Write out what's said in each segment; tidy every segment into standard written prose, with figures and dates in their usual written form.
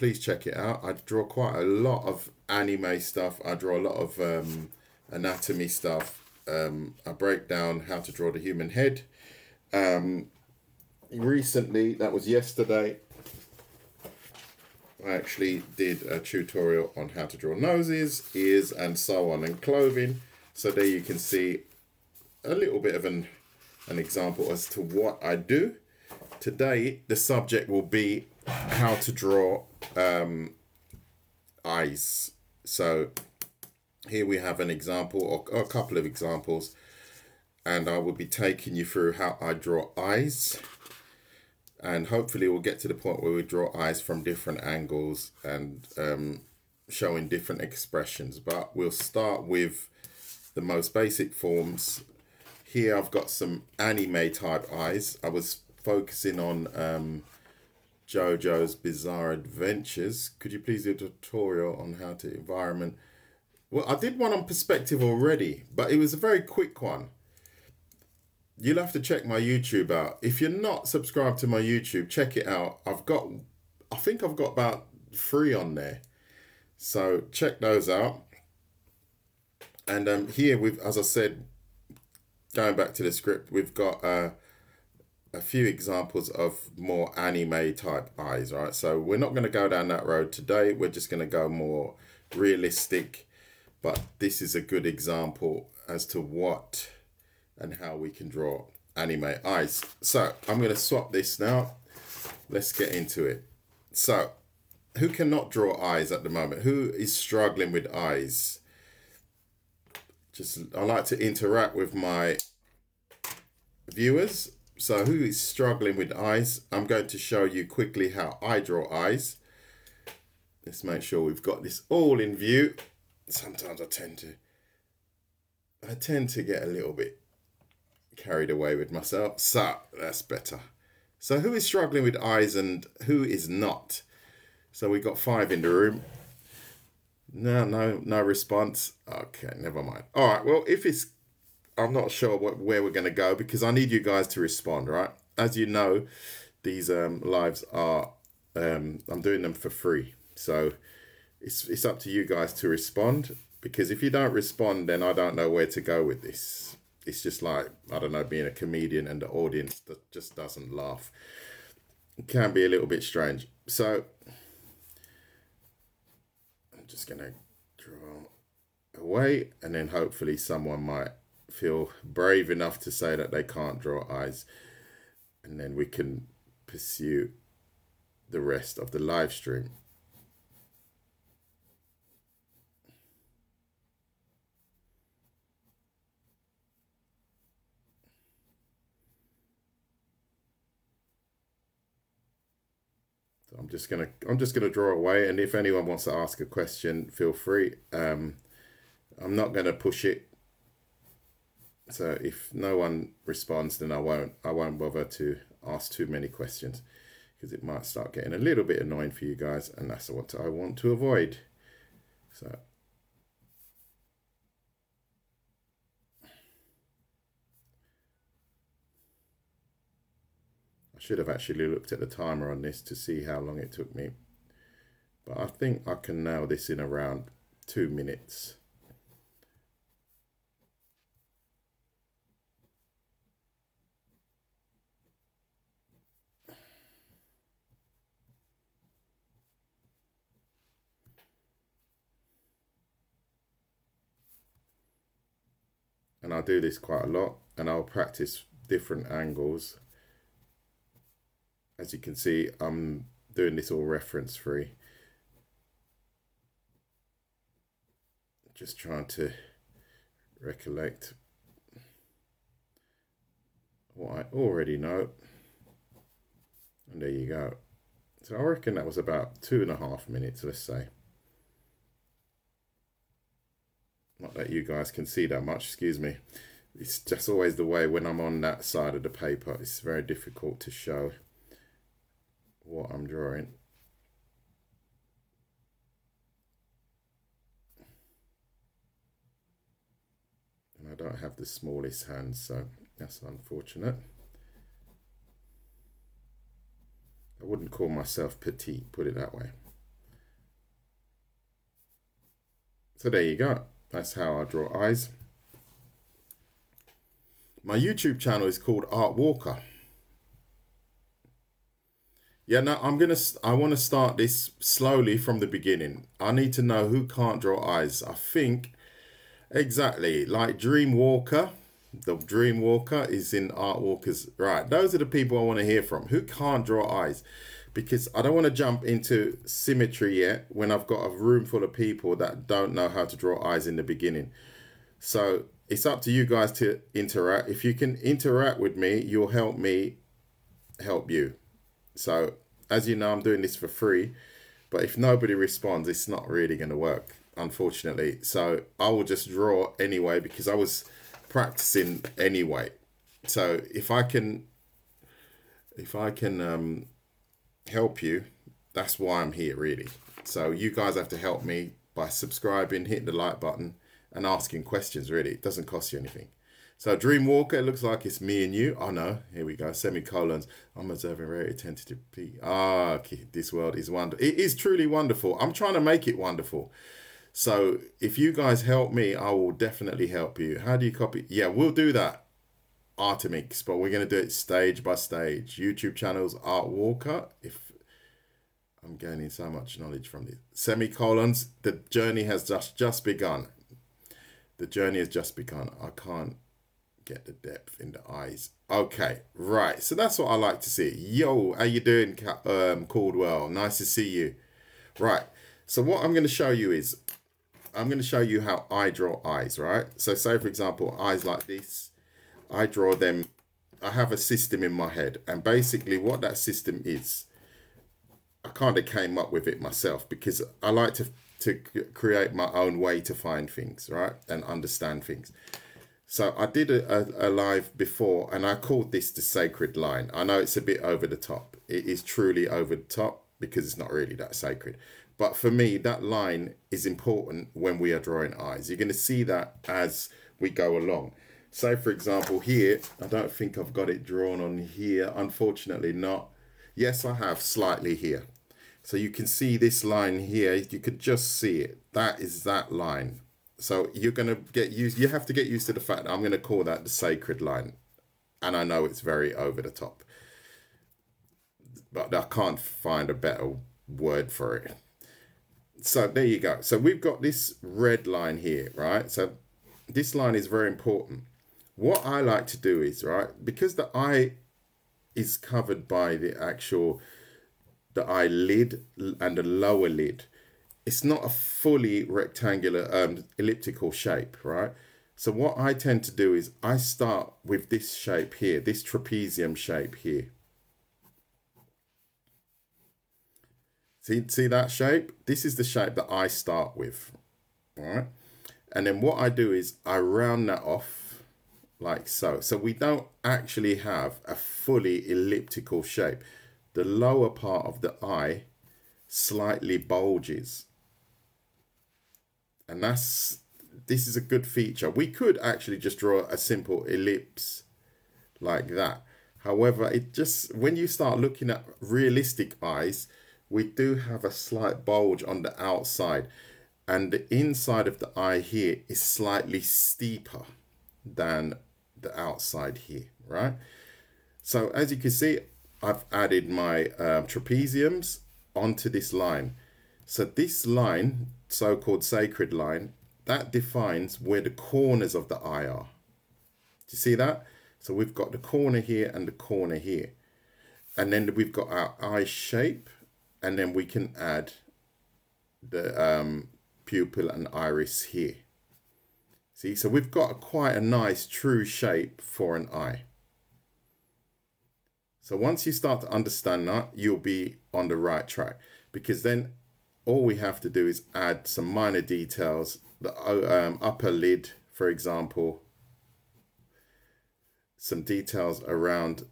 please check it out. I draw quite a lot of anime stuff. I draw a lot of anatomy stuff. I break down how to draw the human head. Recently, that was yesterday, I actually did a tutorial on how to draw noses, ears, and so on, and clothing. So there you can see a little bit of an example as to what I do. Today, the subject will be how to draw eyes. So here we have an example, or a couple of examples, and I will be taking you through how I draw eyes. And hopefully we'll get to the point where we draw eyes from different angles and showing different expressions. But we'll start with the most basic forms. Here I've got some anime type eyes. I was focusing on JoJo's Bizarre Adventures. Could you please do a tutorial on how to environment? Well, I did one on perspective already, but it was a very quick one. You'll have to check my YouTube out. If you're not subscribed to my YouTube, check it out. I think I've got about 3 on there. So check those out. And here, as I said, going back to the script, we've got a few examples of more anime type eyes, right? So we're not going to go down that road today. We're just going to go more realistic. But this is a good example as to what and how we can draw anime eyes. So I'm going to swap this now. Let's get into it. So who cannot draw eyes at the moment? Who is struggling with eyes? I like to interact with my viewers. So who is struggling with eyes? I'm going to show you quickly how I draw eyes. Let's make sure we've got this all in view. Sometimes I tend to get a little bit carried away with myself. So that's better. So who is struggling with eyes and who is not? So we got 5 in the room. No response. Okay, never mind. All right, well, I'm not sure where we're going to go because I need you guys to respond, right? As you know, these lives are, I'm doing them for free. So it's up to you guys to respond, because if you don't respond, then I don't know where to go with this. It's just like, I don't know, being a comedian and the audience that just doesn't laugh. It can be a little bit strange. So I'm just going to draw away, and then hopefully someone might feel brave enough to say that they can't draw eyes, and then we can pursue the rest of the live stream. So I'm just gonna draw away, and if anyone wants to ask a question, feel free. I'm not gonna push it. So if no one responds, then I won't bother to ask too many questions, because it might start getting a little bit annoying for you guys, and that's what I want to avoid. So I should have actually looked at the timer on this to see how long it took me, but I think I can nail this in around 2 minutes. And I'll do this quite a lot, and I'll practice different angles. As you can see, I'm doing this all reference free. Just trying to recollect what I already know. And there you go. So I reckon that was about 2.5 minutes, let's say. Not that you guys can see that much, excuse me. It's just always the way when I'm on that side of the paper. It's very difficult to show what I'm drawing. And I don't have the smallest hands, so that's unfortunate. I wouldn't call myself petite, put it that way. So there you go. That's how I draw eyes. My YouTube channel is called Art Walker. Yeah, no, I want to start this slowly from the beginning. I need to know who can't draw eyes. I think exactly like Dream Walker. The Dream Walker is in Art Walker's. Right. Those are the people I want to hear from. Who can't draw eyes? Because I don't want to jump into symmetry yet when I've got a room full of people that don't know how to draw eyes in the beginning. So it's up to you guys to interact. If you can interact with me, you'll help me help you. So as you know, I'm doing this for free, but if nobody responds, it's not really going to work, unfortunately. So I will just draw anyway because I was practicing anyway. So if I can help you, that's why I'm here really. So you guys have to help me by subscribing, hitting the like button and asking questions really. It doesn't cost you anything. So Dreamwalker, it looks like it's me and you. Oh no, here we go. Semicolons. I'm observing very attentive. Okay, this world is wonderful. It is truly wonderful. I'm trying to make it wonderful. So if you guys help me, I will definitely help you. How do you copy? Yeah, we'll do that, Artemix, but we're going to do it stage by stage. YouTube channels, Art Walker. If I'm gaining so much knowledge from this. Semicolons, the journey has just begun. The journey has just begun. I can't get the depth in the eyes. Okay, right. So that's what I like to see. Yo, how you doing, Caldwell? Nice to see you. Right. So what I'm going to show you is, I'm going to show you how I draw eyes, right? So say, for example, eyes like this. I draw them. I have a system in my head. And basically what that system is, I kind of came up with it myself because I like to create my own way to find things, right? And understand things. So I did a live before and I called this the sacred line. I know it's a bit over the top. It is truly over the top because it's not really that sacred. But for me, that line is important when we are drawing eyes. You're going to see that as we go along. So for example, here, I don't think I've got it drawn on here. Unfortunately not. Yes, I have slightly here. So you can see this line here. You could just see it. That is that line. So you're going to get used, you have to get used to the fact that I'm going to call that the sacred line. And I know it's very over the top, but I can't find a better word for it. So there you go. So we've got this red line here, right? So this line is very important. What I like to do is, right, because the eye is covered by the eyelid and the lower lid, it's not a fully rectangular elliptical shape, right? So what I tend to do is I start with this shape here, this trapezium shape here. See that shape? This is the shape that I start with, all right? And then what I do is I round that off like so. So we don't actually have a fully elliptical shape. The lower part of the eye slightly bulges. And this is a good feature. We could actually just draw a simple ellipse like that. However, it just, when you start looking at realistic eyes, we do have a slight bulge on the outside. And the inside of the eye here is slightly steeper than the outside here, right? So as you can see, I've added my trapeziums onto this line. So this line, so-called sacred line, that defines where the corners of the eye are. Do you see that? So we've got the corner here and the corner here. And then we've got our eye shape, and then we can add the pupil and iris here. See, so we've got quite a nice true shape for an eye. So once you start to understand that, you'll be on the right track, because then all we have to do is add some minor details. The upper lid, for example, some details around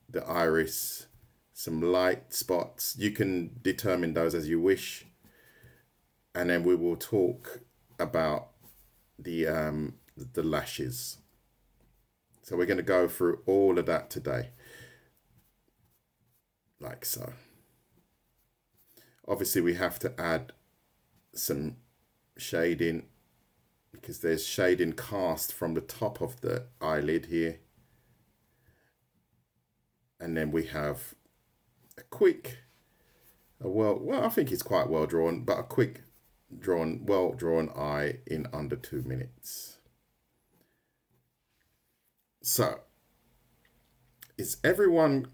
the iris, some light spots. You can determine those as you wish. And then we will talk about the lashes. So we're going to go through all of that today. Like so. Obviously we have to add some shading, because there's shading cast from the top of the eyelid here. And then we have a quick, well, I think it's quite well drawn, but a quick well drawn eye in under 2 minutes. So, is everyone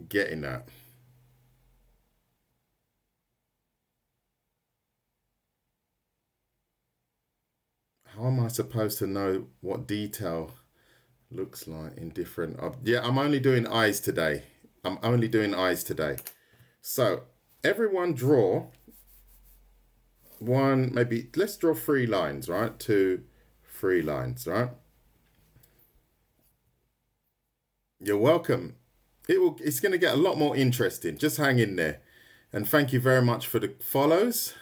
getting that? How am I supposed to know what detail looks like in different... yeah, I'm only doing eyes today. So, everyone draw one, maybe, let's draw 3 lines, right? 2, 3 lines, right? You're welcome. It's going to get a lot more interesting. Just hang in there. And thank you very much for the follows.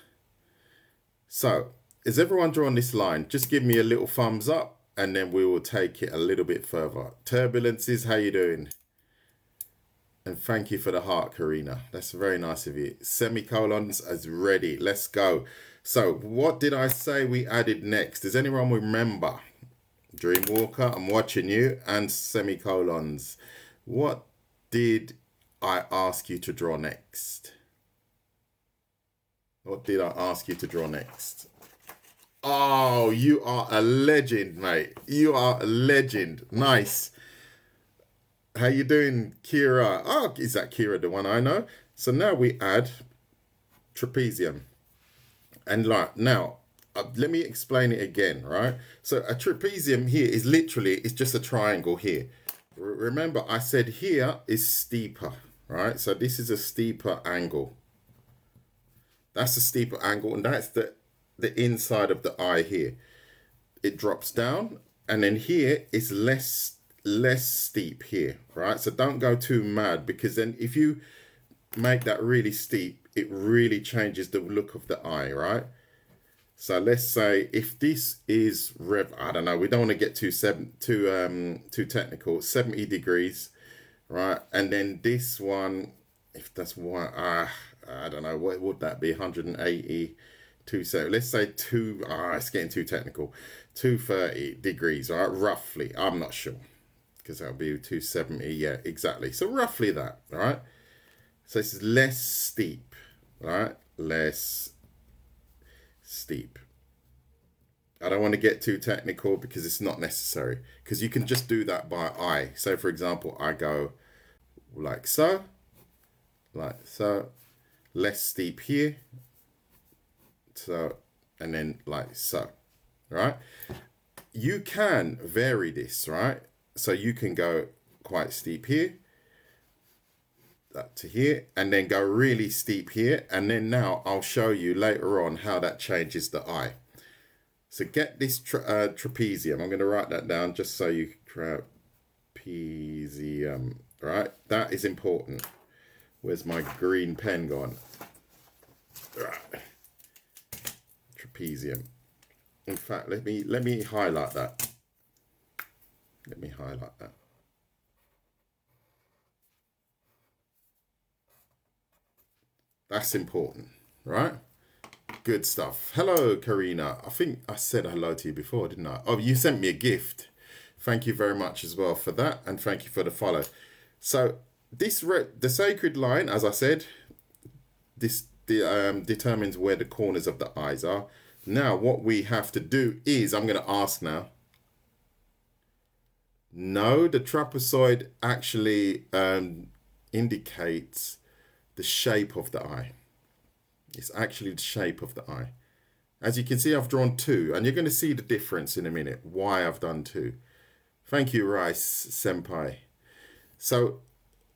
So, is everyone drawing this line? Just give me a little thumbs up and then we will take it a little bit further. Turbulences, how you doing? And thank you for the heart, Karina. That's very nice of you. Semicolons as ready. Let's go. So, what did I say we added next? Does anyone remember? Dreamwalker, I'm watching you. And semicolons. What did I ask you to draw next? What did I ask you to draw next? Oh, you are a legend, mate. You are a legend. Nice. How you doing, Kira? Oh, is that Kira, the one I know? So now we add trapezium. And like now, let me explain it again, right? So a trapezium here is literally, it's just a triangle here. Remember, I said here is steeper, right? So this is a steeper angle. That's a steeper angle, and that's the inside of the eye here. It drops down, and then here is less steep here, right? So don't go too mad, because then if you make that really steep, it really changes the look of the eye, right? So let's say if this is I don't know, we don't want to get too technical, 70 degrees, right? And then this one, if that's one, I don't know, what would that be? 180, so let's say it's getting too technical. 230 degrees, right? Roughly, I'm not sure, because that'll be 270, yeah, exactly. So roughly that, all right? So this is less steep, right? Less steep. I don't want to get too technical because it's not necessary, because you can just do that by eye. So for example, I go like so, less steep here, so, and then like so, right? You can vary this, right? So you can go quite steep here, that to here, and then go really steep here, and then now I'll show you later on how that changes the eye. So get this trapezium. I'm going to write that down just so you trapezium, right? That is important. Where's my green pen gone? Right. Trapezium. In fact, let me highlight that. Let me highlight that. That's important, right? Good stuff. Hello, Karina. I think I said hello to you before, didn't I? Oh, you sent me a gift. Thank you very much as well for that, and thank you for the follow. So the sacred line, as I said, this determines where the corners of the eyes are. Now, what we have to do is, I'm going to ask now. No, the trapezoid actually indicates the shape of the eye. It's actually the shape of the eye. As you can see, I've drawn 2, and you're going to see the difference in a minute, why I've done 2. Thank you, Rice Senpai. So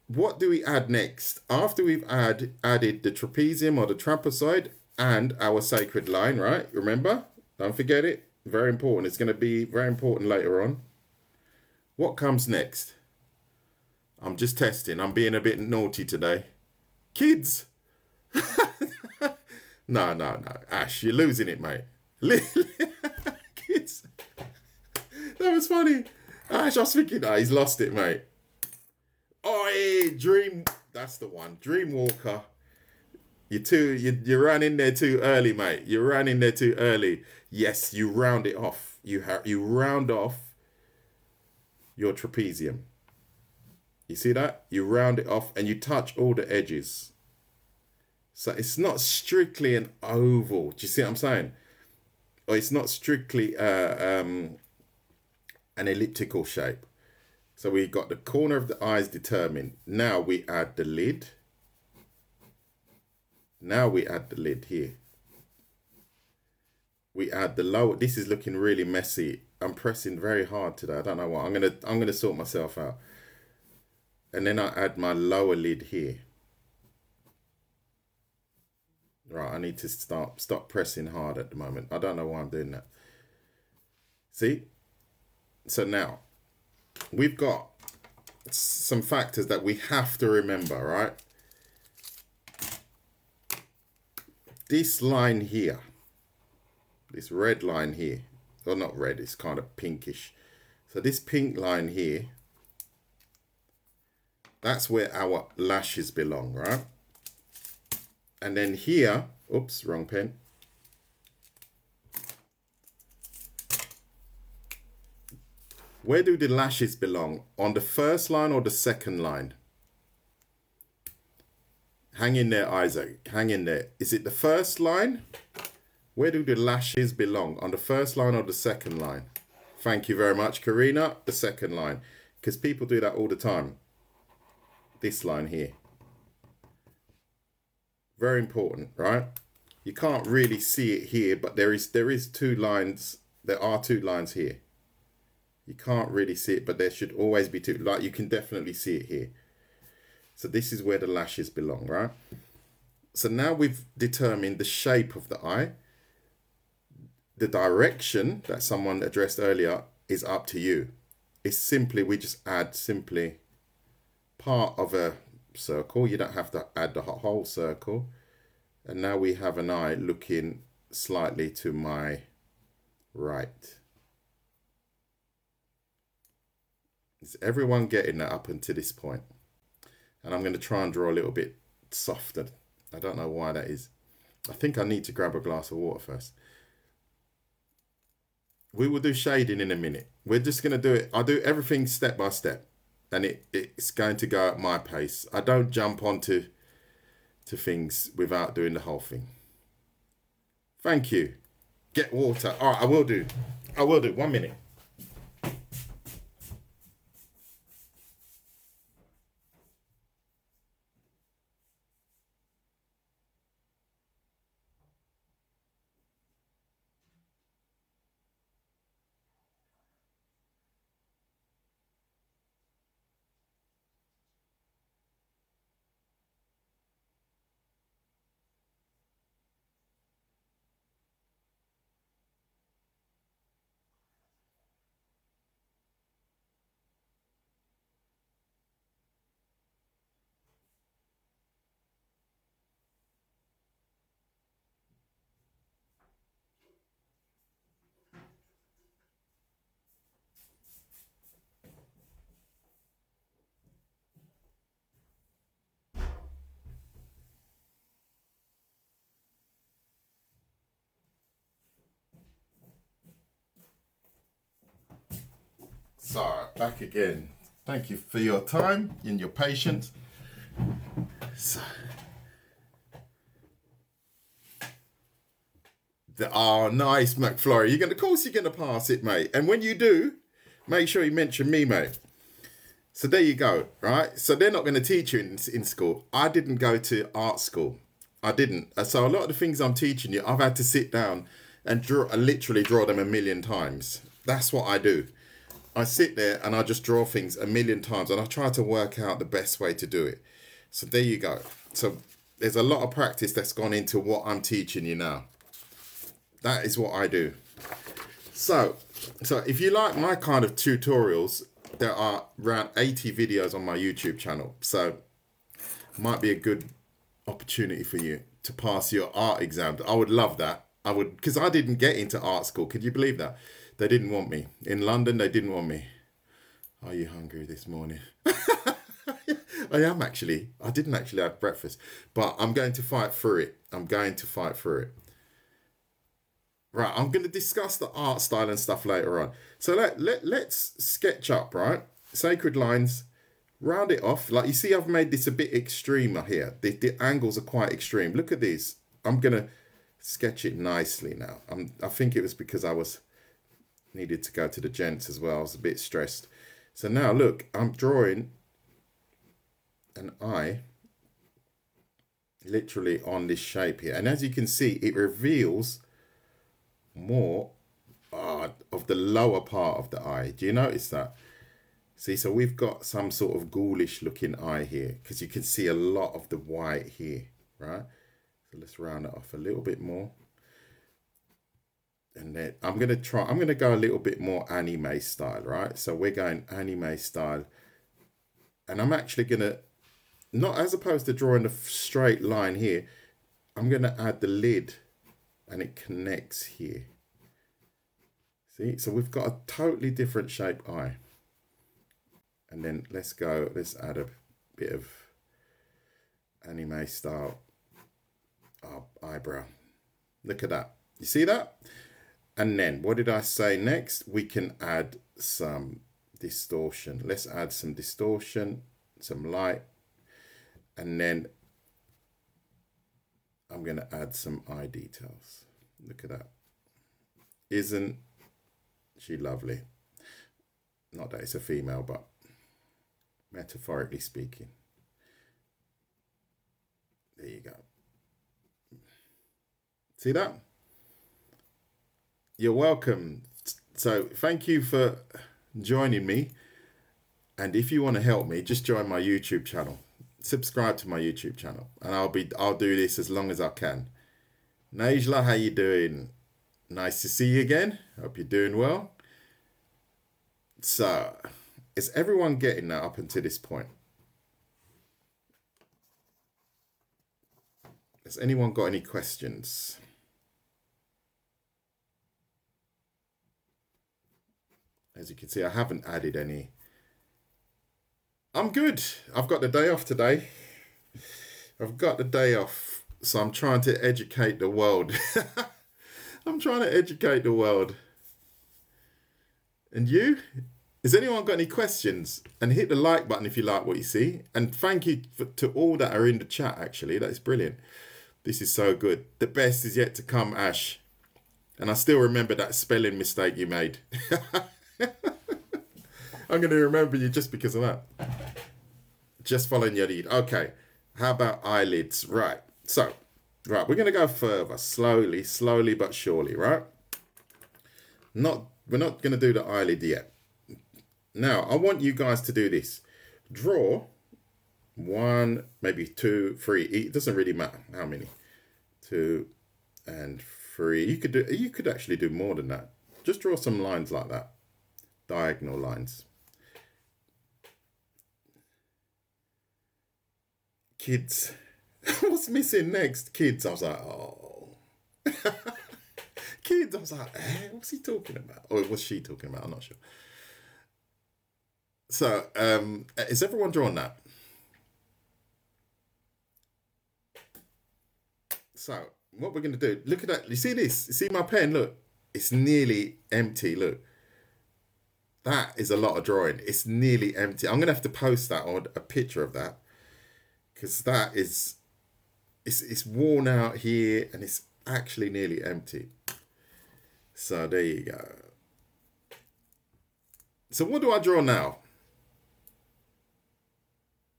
what do we add next? After we've added the trapezium or the trapezoid and our sacred line, right? Remember? Don't forget it. Very important. It's going to be very important later on. What comes next? I'm just testing. I'm being a bit naughty today. Kids! No. Ash, you're losing it, mate. Kids. That was funny. Ash, I was thinking, he's lost it, mate. Oh, hey, Dream. That's the one. Dreamwalker. You ran in there too early, mate. You ran in there too early. Yes, you round it off. You round off your trapezium. You see that? You round it off and you touch all the edges. So it's not strictly an oval. Do you see what I'm saying? Or it's not strictly an elliptical shape. So we got the corner of the eyes determined. Now we add the lid. Now we add the lid here. We add the lower. This is looking really messy. I'm pressing very hard today. I don't know why. I'm gonna sort myself out. And then I add my lower lid here. Right, I need to stop pressing hard at the moment. I don't know why I'm doing that. See? So now we've got some factors that we have to remember, right? This line here, this red line here, or not red, it's kind of pinkish. So this pink line here, that's where our lashes belong, right? And then here, oops, wrong pen. Where do the lashes belong? On the first line or the second line? Hang in there, Isaac. Hang in there. Is it the first line? Where do the lashes belong? On the first line or the second line? Thank you very much, Karina. The second line. Because people do that all the time. This line here. Very important, right? You can't really see it here, but there is two lines. There are two lines here. You can't really see it, but there should always be two. Like, you can definitely see it here. So this is where the lashes belong, right? So now we've determined the shape of the eye. The direction that someone addressed earlier is up to you. It's simply, we just add simply part of a circle. You don't have to add the whole circle. And now we have an eye looking slightly to my right. Is everyone getting that up until this point? And I'm going to try and draw a little bit softer. I don't know why that is. I think I need to grab a glass of water first. We will do shading in a minute. We're just going to do it. I'll do everything step by step. And it's going to go at my pace. I don't jump onto things without doing the whole thing. Thank you. Get water. All right, I will do. 1 minute. So, back again. Thank you for your time and your patience. So, nice, McFlurry. Of course you're gonna pass it, mate. And when you do, make sure you mention me, mate. So there you go, right? So they're not going to teach you in school. I didn't go to art school. I didn't. So a lot of the things I'm teaching you, I've had to sit down and literally draw them a million times. That's what I do. I sit there and I just draw things a million times and I try to work out the best way to do it. So there you go. So there's a lot of practice that's gone into what I'm teaching you now. That is what I do. So if you like my kind of tutorials, there are around 80 videos on my YouTube channel. So might be a good opportunity for you to pass your art exam. I would love that. I would, because I didn't get into art school. Could you believe that? They didn't want me. In London, they didn't want me. Are you hungry this morning? I am actually. I didn't actually have breakfast, but I'm going to fight through it. I'm going to fight through it. Right, I'm going to discuss the art style and stuff later on. So let's sketch up, right? Sacred lines, round it off. Like you see, I've made this a bit extreme here. The angles are quite extreme. Look at these. I'm going to sketch it nicely now. I think it was because I needed to go to the gents as well. I was a bit stressed. So now look, I'm drawing an eye literally on this shape here. And as you can see, it reveals more of the lower part of the eye. Do you notice that? See, so we've got some sort of ghoulish looking eye here because you can see a lot of the white here, right? So let's round it off a little bit more. And then I'm going to go a little bit more anime style, right? So we're going anime style. And I'm actually going to, not as opposed to drawing a straight line here, I'm going to add the lid and it connects here. See, so we've got a totally different shape eye. And then let's add a bit of anime style eyebrow. Look at that. You see that? And then what did I say next? We can add some distortion. Let's add some distortion, some light. And then I'm going to add some eye details. Look at that. Isn't she lovely? Not that it's a female, but metaphorically speaking. There you go. See that? You're welcome. So thank you for joining me. And if you want to help me, just join my YouTube channel. Subscribe to my YouTube channel, and I'll do this as long as I can. Najla, how you doing? Nice to see you again. Hope you're doing well. So, is everyone getting that up until this point? Has anyone got any questions? As you can see, I haven't added any. I'm good. I've got the day off today. I've got the day off. So I'm trying to educate the world. I'm trying to educate the world. And you? Has anyone got any questions? And hit the like button if you like what you see. And thank you to all that are in the chat, actually. That is brilliant. This is so good. The best is yet to come, Ash. And I still remember that spelling mistake you made. I'm going to remember you just because of that. Just following your lead. Okay. How about eyelids? Right. So, right. We're going to go further. Slowly but surely, right? We're not going to do the eyelid yet. Now, I want you guys to do this. Draw 1, maybe 2, 3. It doesn't really matter how many. 2 and 3. You could actually do more than that. Just draw some lines like that. Diagonal lines. Kids. What's missing next? Kids. I was like, oh. Kids. I was like, what's he talking about? Or what's she talking about? I'm not sure. So, is everyone drawn that? So, what we're going to do, look at that. You see this? You see my pen? Look, it's nearly empty. Look. That is a lot of drawing. It's nearly empty. I'm going to have to post that or a picture of that. Because that is, it's worn out here and it's actually nearly empty. So there you go. So what do I draw now?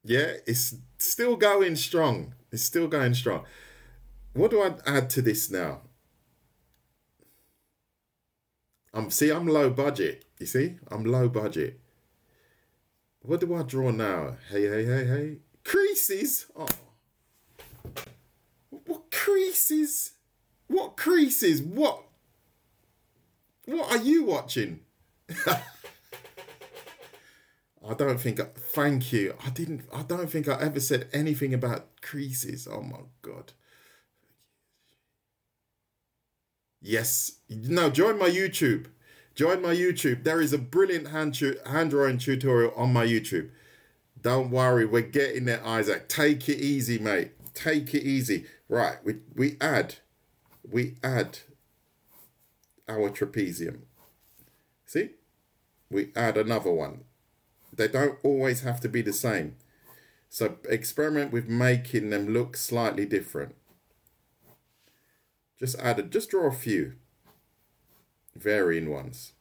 Yeah, it's still going strong. It's still going strong. What do I add to this now? I'm low budget. You see? I'm low budget. What do I draw now? Hey. Creases? Oh. What creases? What creases? What are you watching? Thank you. I don't think I ever said anything about creases. Oh my God. Yes. No, join my YouTube. Join my YouTube. There is a brilliant hand drawing tutorial on my YouTube. Don't worry, we're getting there, Isaac. Take it easy, mate. Take it easy. Right, we add our trapezium. See? We add another one. They don't always have to be the same. So experiment with making them look slightly different. Just draw a few varying ones.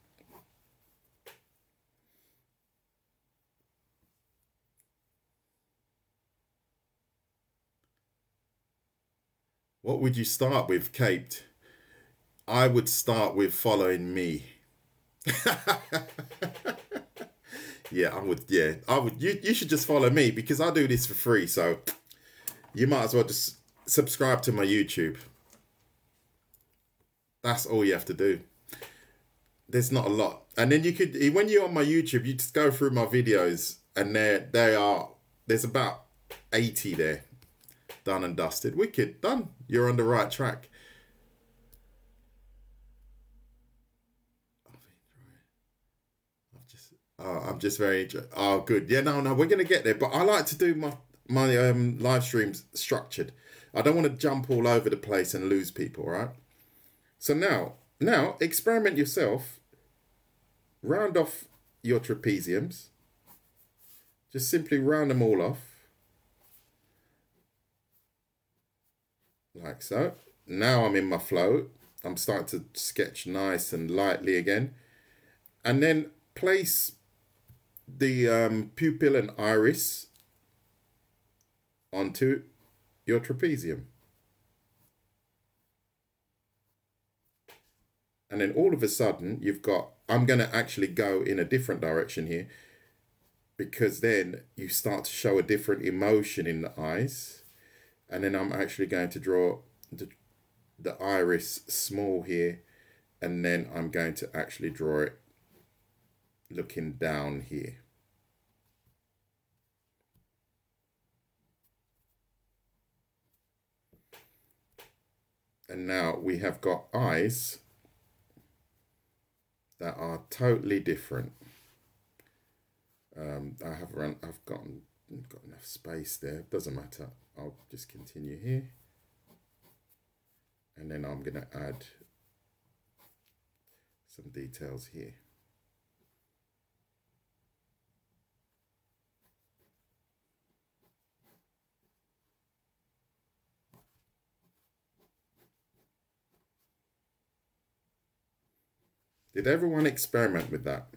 What would you start with, Caped? I would start with following me. Yeah, I would. Yeah, I would. You should just follow me because I do this for free. So you might as well just subscribe to my YouTube. That's all you have to do. There's not a lot. And then you could, when you're on my YouTube, you just go through my videos and there's about 80 there. Done and dusted. Wicked. Done. You're on the right track. I'm just very interested. Oh, good. Yeah, no, we're going to get there. But I like to do my live streams structured. I don't want to jump all over the place and lose people, right? So now experiment yourself. Round off your trapeziums. Just simply round them all off. Like so. Now I'm in my flow. I'm starting to sketch nice and lightly again. And then place the pupil and iris onto your trapezium. And then all of a sudden you've got, I'm going to actually go in a different direction here because then you start to show a different emotion in the eyes. And then I'm actually going to draw the iris small here. And then I'm going to actually draw it looking down here. And now we have got eyes that are totally different. I've got enough space there. Doesn't matter. I'll just continue here. And then I'm going to add some details here. Did everyone experiment with that?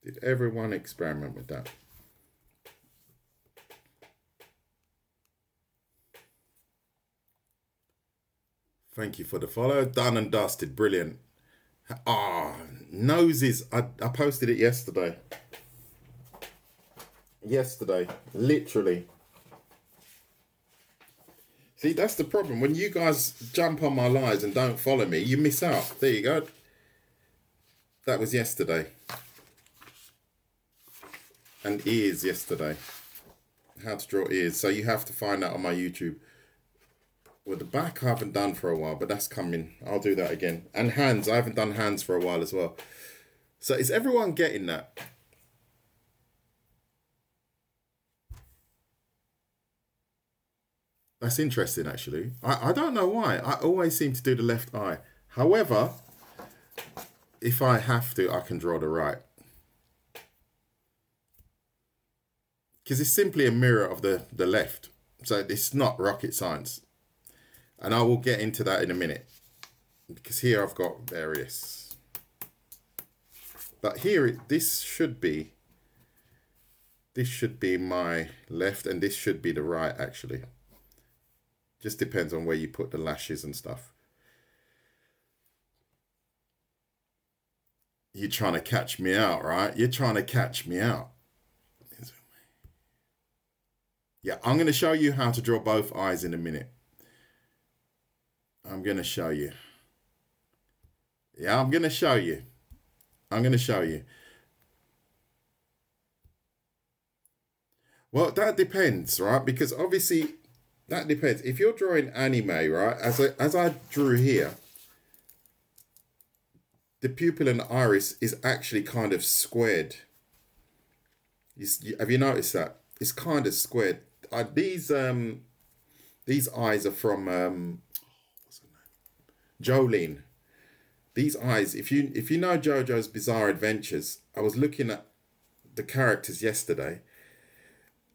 Did everyone experiment with that? Thank you for the follow. Done and dusted. Brilliant. Ah, noses. I posted it yesterday. Literally. See, that's the problem. When you guys jump on my lives and don't follow me, you miss out. There you go. That was yesterday. And ears yesterday. How to draw ears. So you have to find that on my YouTube. Well, the back I haven't done for a while, but that's coming. I'll do that again. And hands. I haven't done hands for a while as well. So is everyone getting that? That's interesting, actually. I don't know why. I always seem to do the left eye. However, if I have to, I can draw the right. Because it's simply a mirror of the left. So it's not rocket science. And I will get into that in a minute. Because here I've got various. But here, this should be my left and this should be the right, actually. Just depends on where you put the lashes and stuff. You're trying to catch me out, right? You're trying to catch me out. Yeah, I'm going to show you how to draw both eyes in a minute. I'm going to show you. Yeah, I'm going to show you. Well, that depends, right? Because obviously that depends. If you're drawing anime, right, as I drew here, the pupil and the iris is actually kind of squared. Have you noticed that? It's kind of squared. These eyes are from Jolene. These eyes, if you know JoJo's Bizarre Adventures, I was looking at the characters yesterday,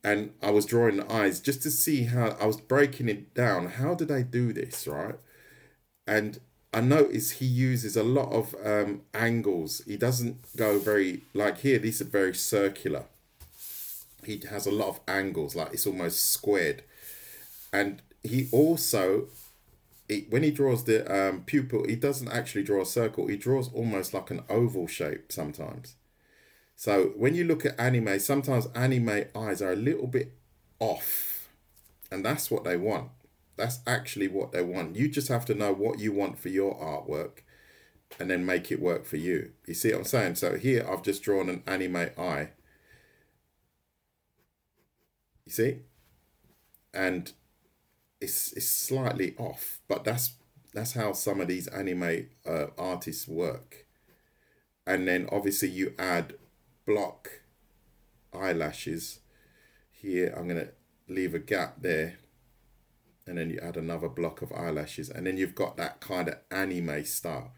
and I was drawing the eyes just to see how I was breaking it down. How did I do this, right? And I noticed he uses a lot of angles. He doesn't go very, like here, these are very circular. He has a lot of angles, like it's almost squared. And he also, when he draws the pupil, he doesn't actually draw a circle. He draws almost like an oval shape sometimes. So when you look at anime, sometimes anime eyes are a little bit off. And that's what they want. That's actually what they want. You just have to know what you want for your artwork and then make it work for you. You see what I'm saying? So here I've just drawn an anime eye. You see? And it's slightly off, but that's how some of these anime artists work. And then obviously you add block eyelashes. Here I'm going to leave a gap there. And then you add another block of eyelashes, and then you've got that kind of anime style.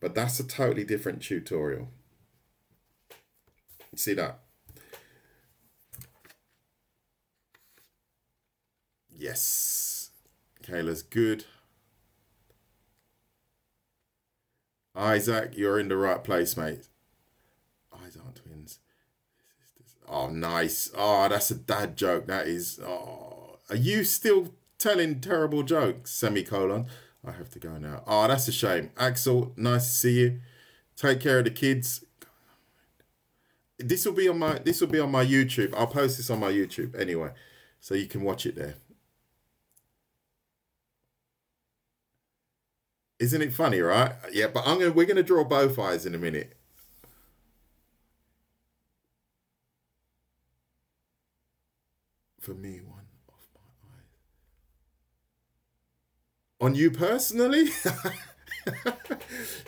But that's a totally different tutorial. See that? Yes. Kayla's good. Isaac, you're in the right place, mate. Eyes aren't twins. Oh, nice. Oh, that's a dad joke. That is. Oh, are you still telling terrible jokes? Semicolon. I have to go now. Oh, that's a shame. Axel, nice to see you. Take care of the kids. This will be on my YouTube. I'll post this on my YouTube anyway, so you can watch it there. Isn't it funny, right? Yeah, but we're gonna draw both eyes in a minute. For me, one of my eyes. On you personally?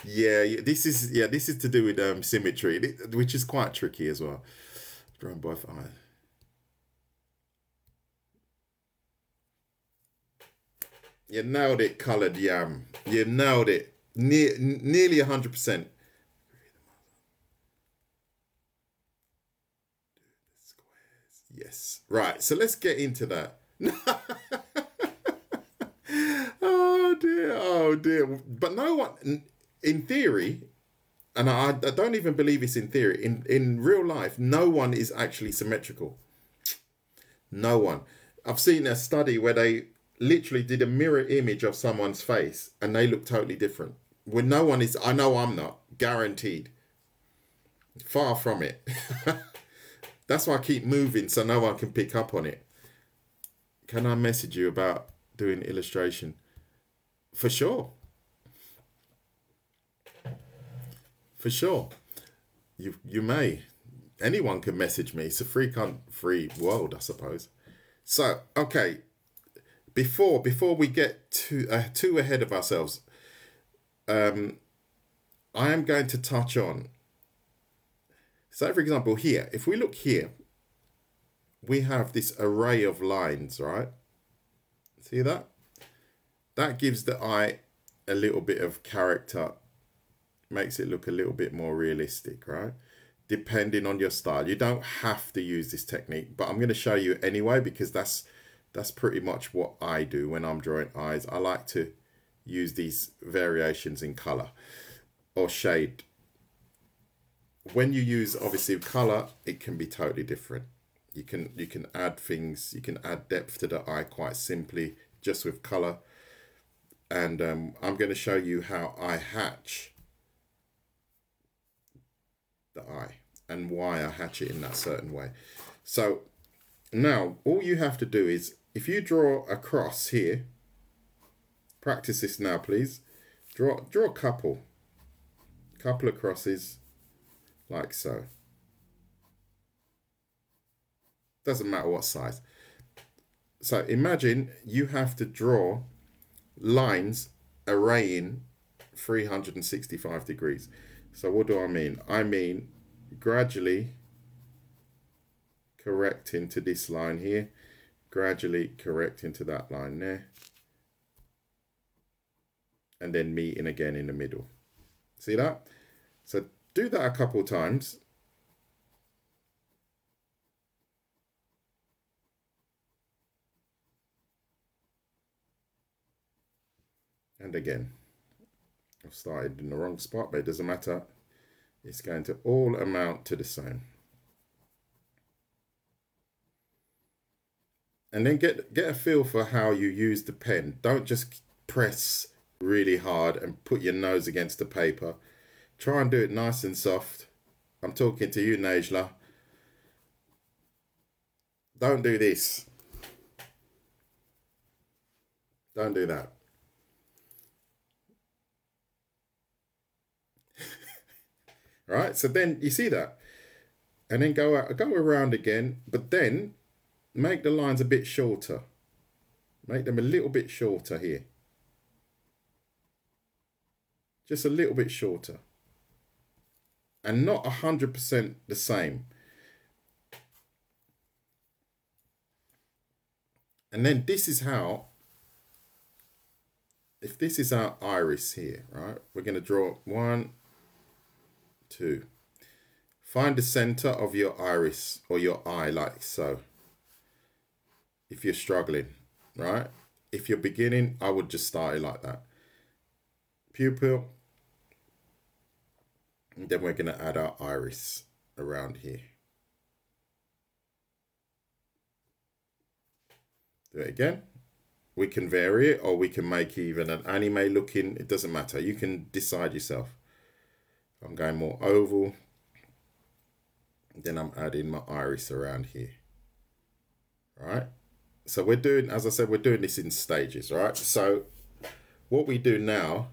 This is to do with symmetry, which is quite tricky as well. Drawing both eyes. You nailed it, coloured yam. You nailed it. Nearly 100%. Yes. Right, so let's get into that. Oh dear. But no one, in theory, and I don't even believe it's in theory, in real life, no one is actually symmetrical. No one. I've seen a study where they literally did a mirror image of someone's face and they look totally different. When no one is, I know I'm not, guaranteed. Far from it. That's why I keep moving so no one can pick up on it. Can I message you about doing illustration? For sure. For sure. You may. Anyone can message me. It's a free world, I suppose. So, okay. Before we get too ahead of ourselves, I am going to touch on. So, for example, here, if we look here, we have this array of lines, right? See that? That gives the eye a little bit of character, makes it look a little bit more realistic, right? Depending on your style. You don't have to use this technique, but I'm going to show you anyway, because that's pretty much what I do when I'm drawing eyes. I like to use these variations in color or shade. When you use obviously color, it can be totally different. You can add things, you can add depth to the eye quite simply just with color. And I'm going to show you how I hatch the eye and why I hatch it in that certain way. So now all you have to do is, if you draw a cross here, practice this now please, draw a couple of crosses like so. Doesn't matter what size. So imagine you have to draw lines arraying 365 degrees. So what do I mean? I mean gradually correcting to this line here, gradually correcting to that line there, and then meeting again in the middle. See that? So do that a couple times. And again, I've started in the wrong spot, but it doesn't matter. It's going to all amount to the same. And then get a feel for how you use the pen. Don't just press really hard and put your nose against the paper. Try and do it nice and soft. I'm talking to you, Najla. Don't do this. Don't do that. Right, so then you see that. And then go around again, but then make the lines a bit shorter. Make them a little bit shorter here. Just a little bit shorter. And not 100% the same. And then this is how, if this is our iris here, right? We're going to draw 1, 2. Find the center of your iris or your eye like so. If you're struggling, right? If you're beginning, I would just start it like that. Pupil. And then we're going to add our iris around here. Do it again. We can vary it, or we can make even an anime looking. It doesn't matter. You can decide yourself. I'm going more oval. Then I'm adding my iris around here. All right. So we're doing, as I said, we're doing this in stages, right? So what we do now,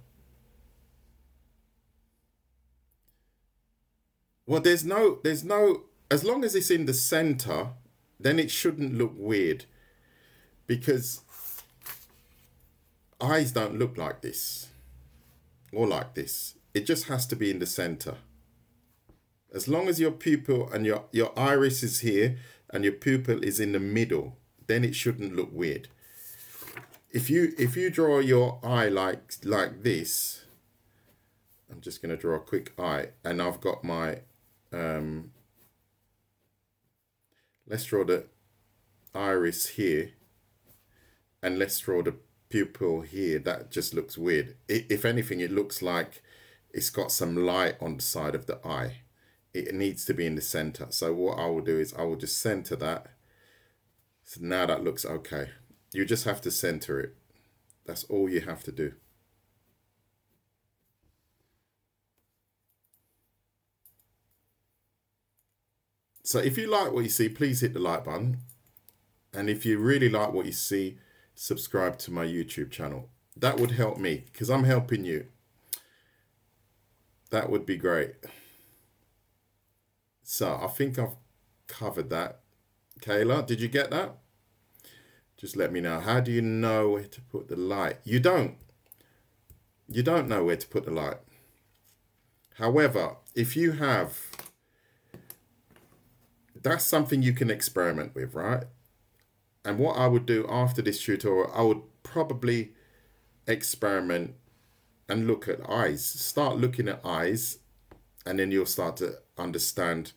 well, there's no, as long as it's in the center, then it shouldn't look weird, because eyes don't look like this or like this. It just has to be in the center. As long as your pupil and your iris is here and your pupil is in the middle, then it shouldn't look weird. If you draw your eye like this, I'm just going to draw a quick eye, and I've got my let's draw the iris here, and let's draw the pupil here. That just looks weird. If anything, it looks like it's got some light on the side of the eye. It needs to be in the center. So what I will do is I will just center that. So now that looks okay. You just have to center it. That's all you have to do. So if you like what you see, please hit the like button. And if you really like what you see, subscribe to my YouTube channel. That would help me, because I'm helping you. That would be great. So I think I've covered that. Kayla, did you get that? Just let me know. How do you know where to put the light? You don't. You don't know where to put the light. However, if you have, that's something you can experiment with, right? And what I would do after this tutorial, I would probably experiment and look at eyes. Start looking at eyes, and then you'll start to understand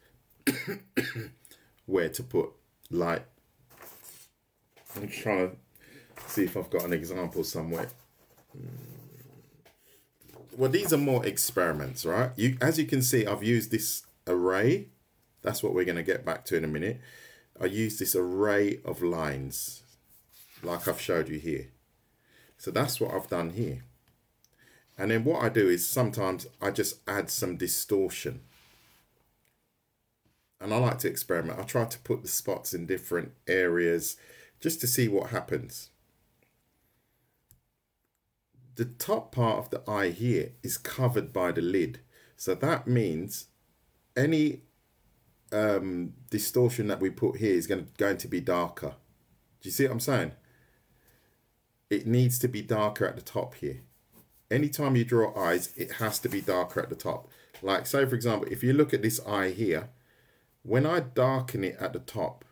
where to put light. I'm trying to see if I've got an example somewhere. Well, these are more experiments, right? As you can see, I've used this array. That's what we're going to get back to in a minute. I use this array of lines like I've showed you here. So that's what I've done here. And then what I do is sometimes I just add some distortion. And I like to experiment. I try to put the spots in different areas just to see what happens. The top part of the eye here is covered by the lid. So that means any distortion that we put here is going to be darker. Do you see what I'm saying? It needs to be darker at the top here. Anytime you draw eyes, it has to be darker at the top. Like, say, for example, if you look at this eye here, when I darken it at the top,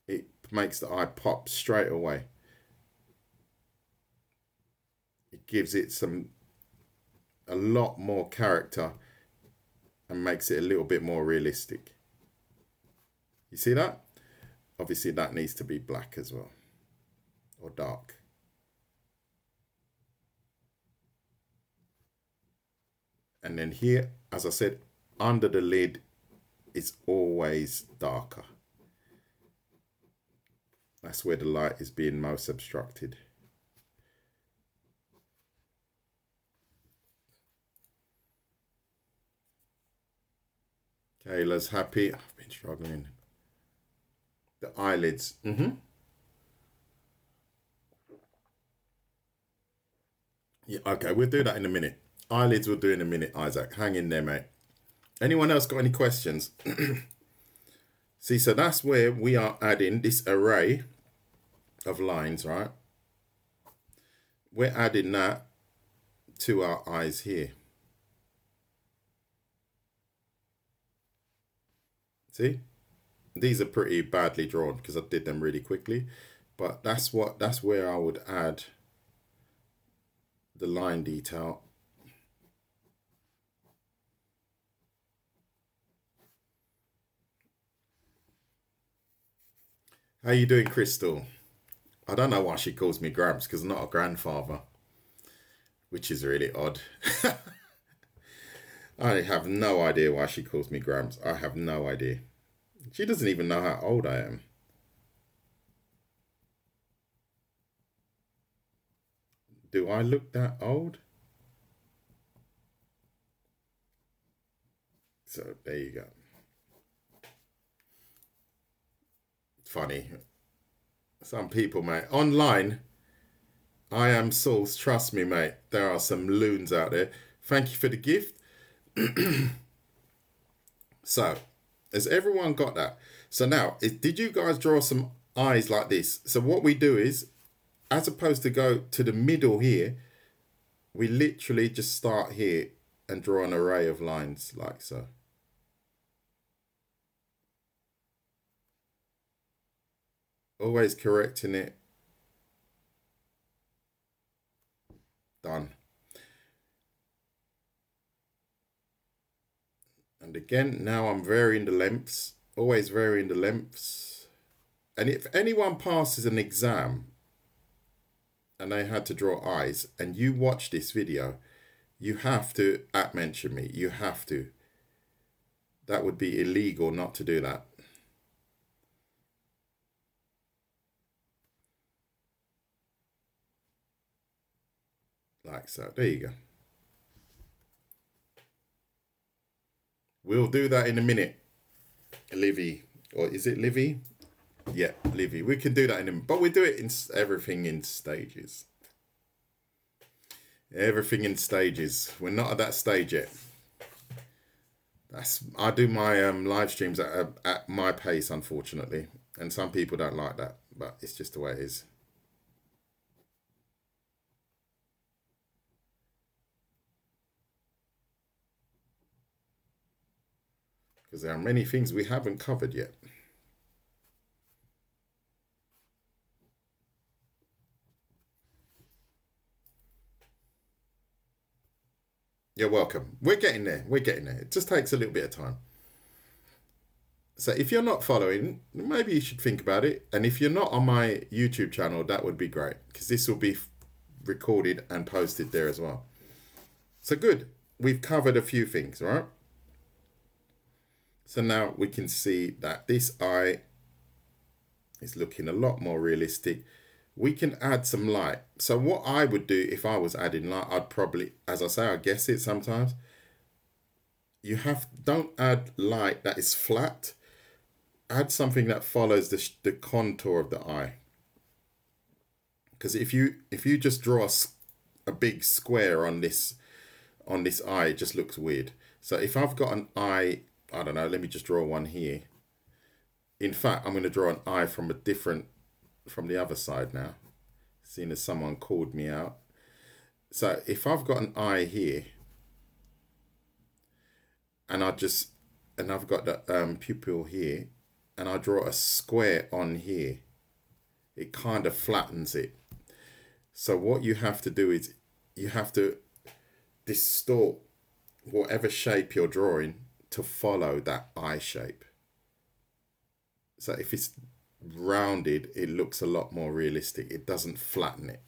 it makes the eye pop straight away. It gives it a lot more character and makes it a little bit more realistic. You see that? Obviously, that needs to be black as well, or dark. And then here, as I said, under the lid, it's always darker. That's where the light is being most obstructed. Kayla's happy. I've been struggling. The eyelids. Yeah, okay, we'll do that in a minute. Eyelids we'll do in a minute, Isaac. Hang in there, mate. Anyone else got any questions? See, so that's where we are adding this array of lines, right? We're adding that to our eyes here. See? These are pretty badly drawn because I did them really quickly. But that's where I would add the line detail. How you doing, Crystal? I don't know why she calls me Gramps, because I'm not a grandfather, which is really odd. I have no idea why she calls me Gramps. I have no idea. She doesn't even know how old I am. Do I look that old? So there you go. Funny. Some people, mate. Online, I am sauce. Trust me, mate. There are some loons out there. Thank you for the gift. So, has everyone got that? So now, did you guys draw some eyes like this? So what we do is, as opposed to go to the middle here, we literally just start here and draw an array of lines like so. Always correcting it. Done. And again, now I'm varying the lengths. Always varying the lengths. And if anyone passes an exam and they had to draw eyes and you watch this video, you have to @mention me. You have to. That would be illegal not to do that. Like so. There you go. We'll do that in a minute. Livy. Or is it Livy? Yeah, Livy. We can do that in a minute. But we do it in everything in stages. Everything in stages. We're not at that stage yet. I do my live streams at my pace, unfortunately. And some people don't like that. But it's just the way it is. Because there are many things we haven't covered yet. You're welcome. We're getting there. We're getting there. It just takes a little bit of time. So if you're not following, maybe you should think about it. And if you're not on my YouTube channel, that would be great. Because this will be recorded and posted there as well. So good. We've covered a few things, right? So now we can see that this eye is looking a lot more realistic. We can add some light. So what I would do if I was adding light, I'd probably, as I say, I guess it sometimes. Don't add light that is flat. Add something that follows the contour of the eye. Because if you just draw a big square on this eye, it just looks weird. So if I've got an eye, I don't know, let me just draw one here. In fact, I'm going to draw an eye from the other side now, seeing as someone called me out. So if I've got an eye here, and I've got the pupil here, and I draw a square on here, it kind of flattens it. So what you have to do is you have to distort whatever shape you're drawing to follow that eye shape. So if it's rounded, it looks a lot more realistic. It doesn't flatten it.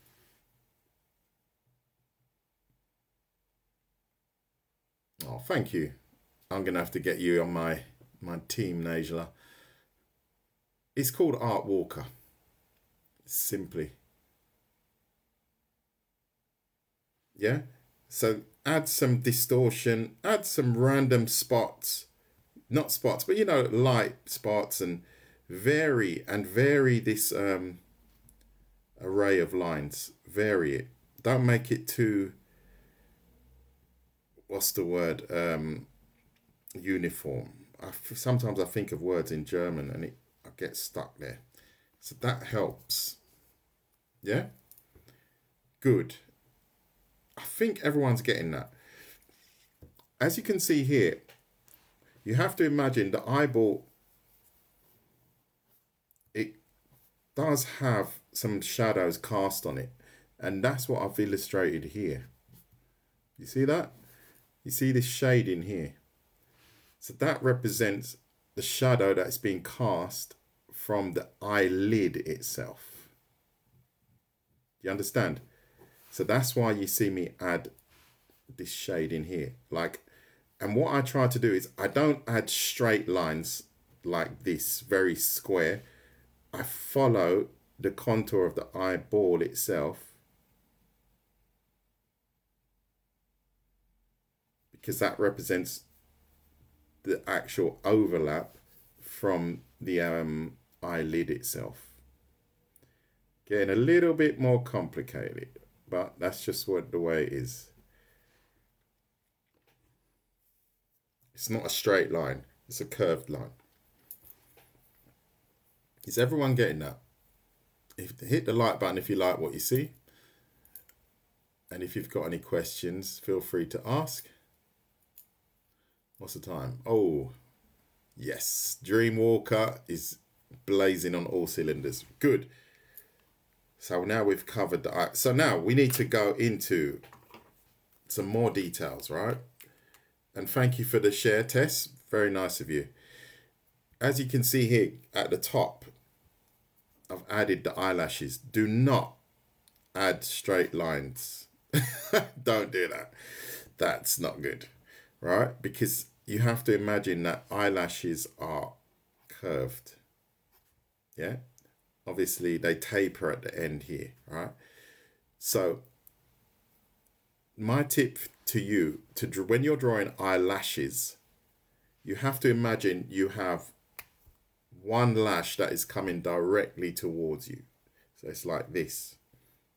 Oh, thank you. I'm going to have to get you on my team, Najla. It's called Art Walker. Simply. Yeah? So add some distortion, add some random spots. Not spots, but light spots, and vary this array of lines. Vary it. Don't make it too, what's the word, uniform. Sometimes I think of words in German and I get stuck there. So that helps. Yeah? Good. I think everyone's getting that. As you can see here, you have to imagine the eyeball, it does have some shadows cast on it. And that's what I've illustrated here. You see that? You see this shade in here. So that represents the shadow that's being cast from the eyelid itself. Do you understand? So that's why you see me add this shade in here. And what I try to do is I don't add straight lines like this, very square. I follow the contour of the eyeball itself, because that represents the actual overlap from the eyelid itself. Getting a little bit more complicated, but that's just the way it is. It's not a straight line, it's a curved line. Is everyone getting that? Hit the like button if you like what you see. And if you've got any questions, feel free to ask. What's the time? Oh, yes. Dreamwalker is blazing on all cylinders. Good. So now we've covered the eye. So now we need to go into some more details, right? And thank you for the share, Tess. Very nice of you. As you can see here at the top, I've added the eyelashes. Do not add straight lines. Don't do that. That's not good, right? Because you have to imagine that eyelashes are curved. Yeah? Obviously, they taper at the end here, right? So my tip to you, when you're drawing eyelashes, you have to imagine you have one lash that is coming directly towards you. So it's like this,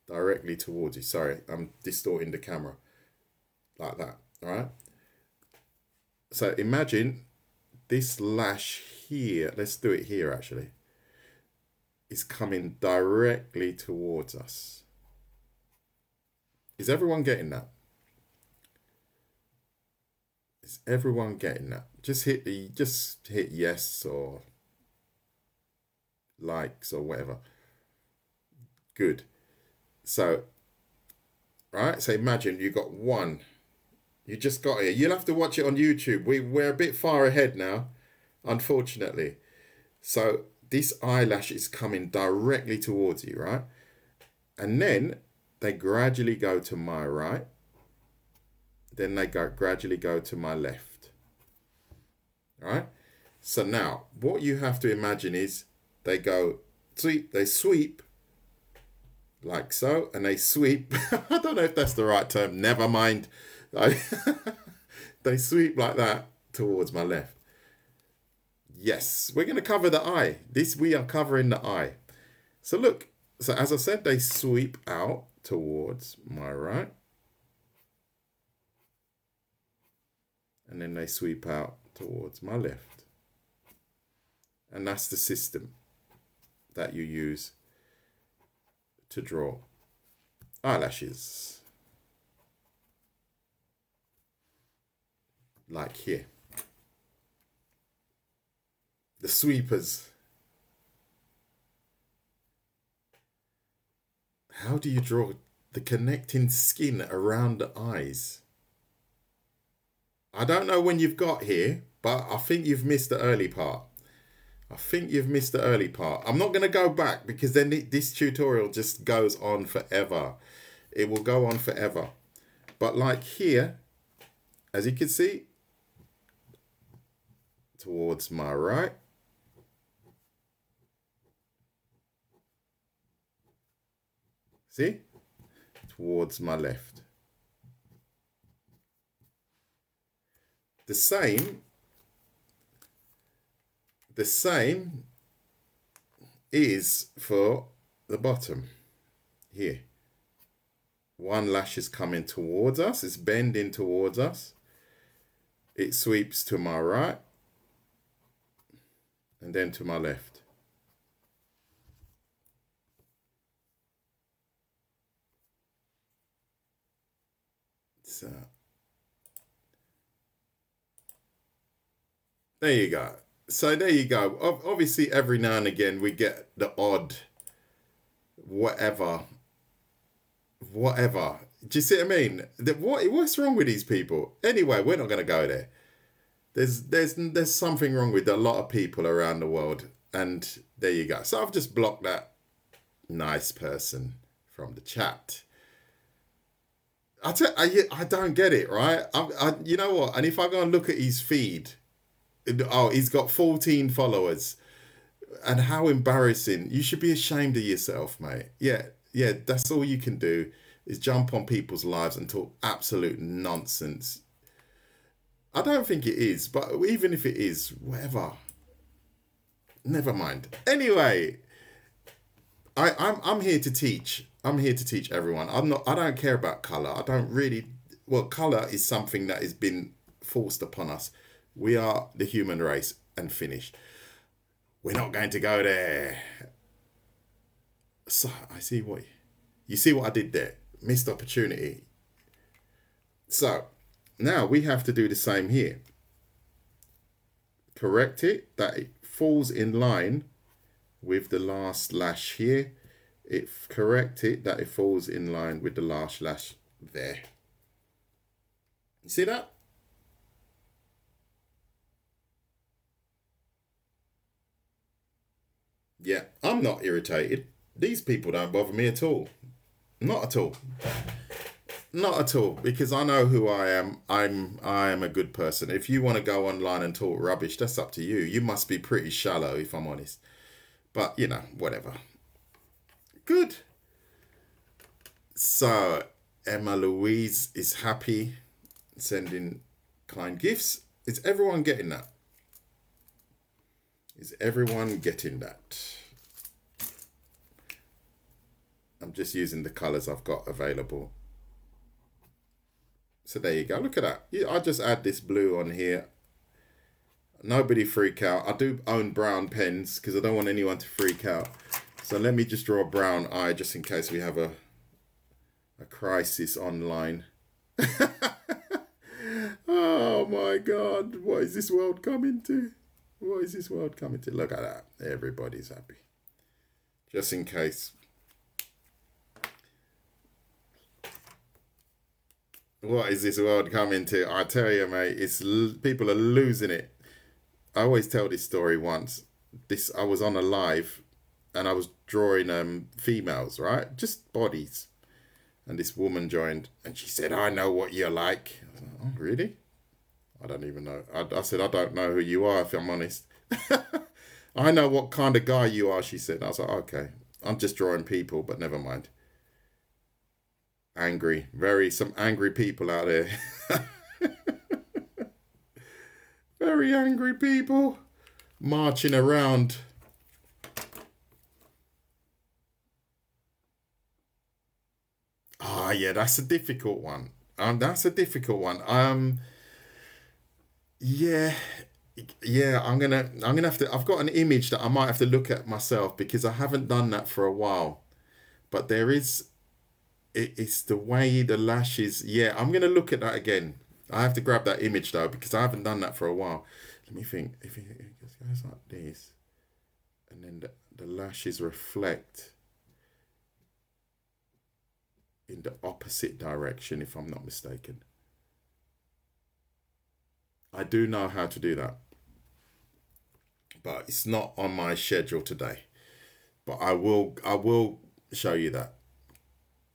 directly towards you. Sorry, I'm distorting the camera. Like that, all right? So imagine this lash here, let's do it here actually, is coming directly towards us. Is everyone getting that? Is everyone getting that? Just hit yes or likes or whatever. Good. So, right, so imagine you got one. You just got here. You'll have to watch it on YouTube. We're a bit far ahead now, unfortunately. So this eyelash is coming directly towards you, right? And then they gradually go to my right. Then they gradually go to my left. All right? So now, what you have to imagine is they sweep like so, and they sweep. I don't know if that's the right term. Never mind. They sweep like that towards my left. Yes, we're going to cover the eye. We are covering the eye. So look, so as I said, they sweep out towards my right. and then they sweep out towards my left. And that's the system that you use to draw eyelashes. Like here. The sweepers. How do you draw the connecting skin around the eyes? I don't know when you've got here, but I think you've missed the early part. I'm not going to go back because then this tutorial just goes on forever. It will go on forever. But like here, as you can see, towards my right, see? Towards my left. The same is for the bottom here. One lash is coming towards us, it's bending towards us. It sweeps to my right and then to my left. So there you go. So there you go. Obviously, every now and again we get the odd whatever. Do you see what I mean? What's wrong with these people? Anyway, we're not going to go there. There's something wrong with a lot of people around the world, and there you go. So I've just blocked that nice person from the chat. I don't get it, right? You know what? And if I go and look at his feed, oh, he's got 14 followers. And how embarrassing. You should be ashamed of yourself, mate. Yeah, that's all you can do is jump on people's lives and talk absolute nonsense. I don't think it is, but even if it is, whatever. Never mind. Anyway, I'm here to teach. I'm here to teach everyone. I don't care about colour. I don't really. Well, colour is something that has been forced upon us. We are the human race and finished. We're not going to go there. So I see what you see what I did there. Missed opportunity. So now we have to do the same here. Correct it that it falls in line with the last lash here. Correct it that it falls in line with the last lash there. You see that? Yeah, I'm not irritated. These people don't bother me at all. Not at all. Not at all, because I know who I am. I am a good person. If you want to go online and talk rubbish, that's up to you. You must be pretty shallow, if I'm honest. But, you know, whatever. Good. So, Emma Louise is happy, sending kind gifts. Is everyone getting that? Is everyone getting that? I'm just using the colours I've got available. So there you go. Look at that. I just add this blue on here. Nobody freak out. I do own brown pens because I don't want anyone to freak out. So let me just draw a brown eye just in case we have a crisis online. Oh my God. What is this world coming to? What is this world coming to? Look at that. Everybody's happy. Just in case. What is this world coming to? I tell you, mate, people are losing it. I always tell this story once. I was on a live and I was drawing females, right? Just bodies. And this woman joined and she said, I know what you're like. I was like, oh, really? I don't even know. I said, I don't know who you are, if I'm honest. I know what kind of guy you are, she said. I was like, okay, I'm just drawing people, but never mind. Angry. Some angry people out there. Very angry people. Marching around. Ah, yeah, that's a difficult one. That's a difficult one. Yeah, yeah, I'm gonna have to. I've got an image that I might have to look at myself because I haven't done that for a while. But there is, it's the way the lashes. Yeah, I'm gonna look at that again. I have to grab that image though because I haven't done that for a while. Let me think. If it goes like this, and then the lashes reflect in the opposite direction, if I'm not mistaken. I do know how to do that, but it's not on my schedule today. But I will show you that.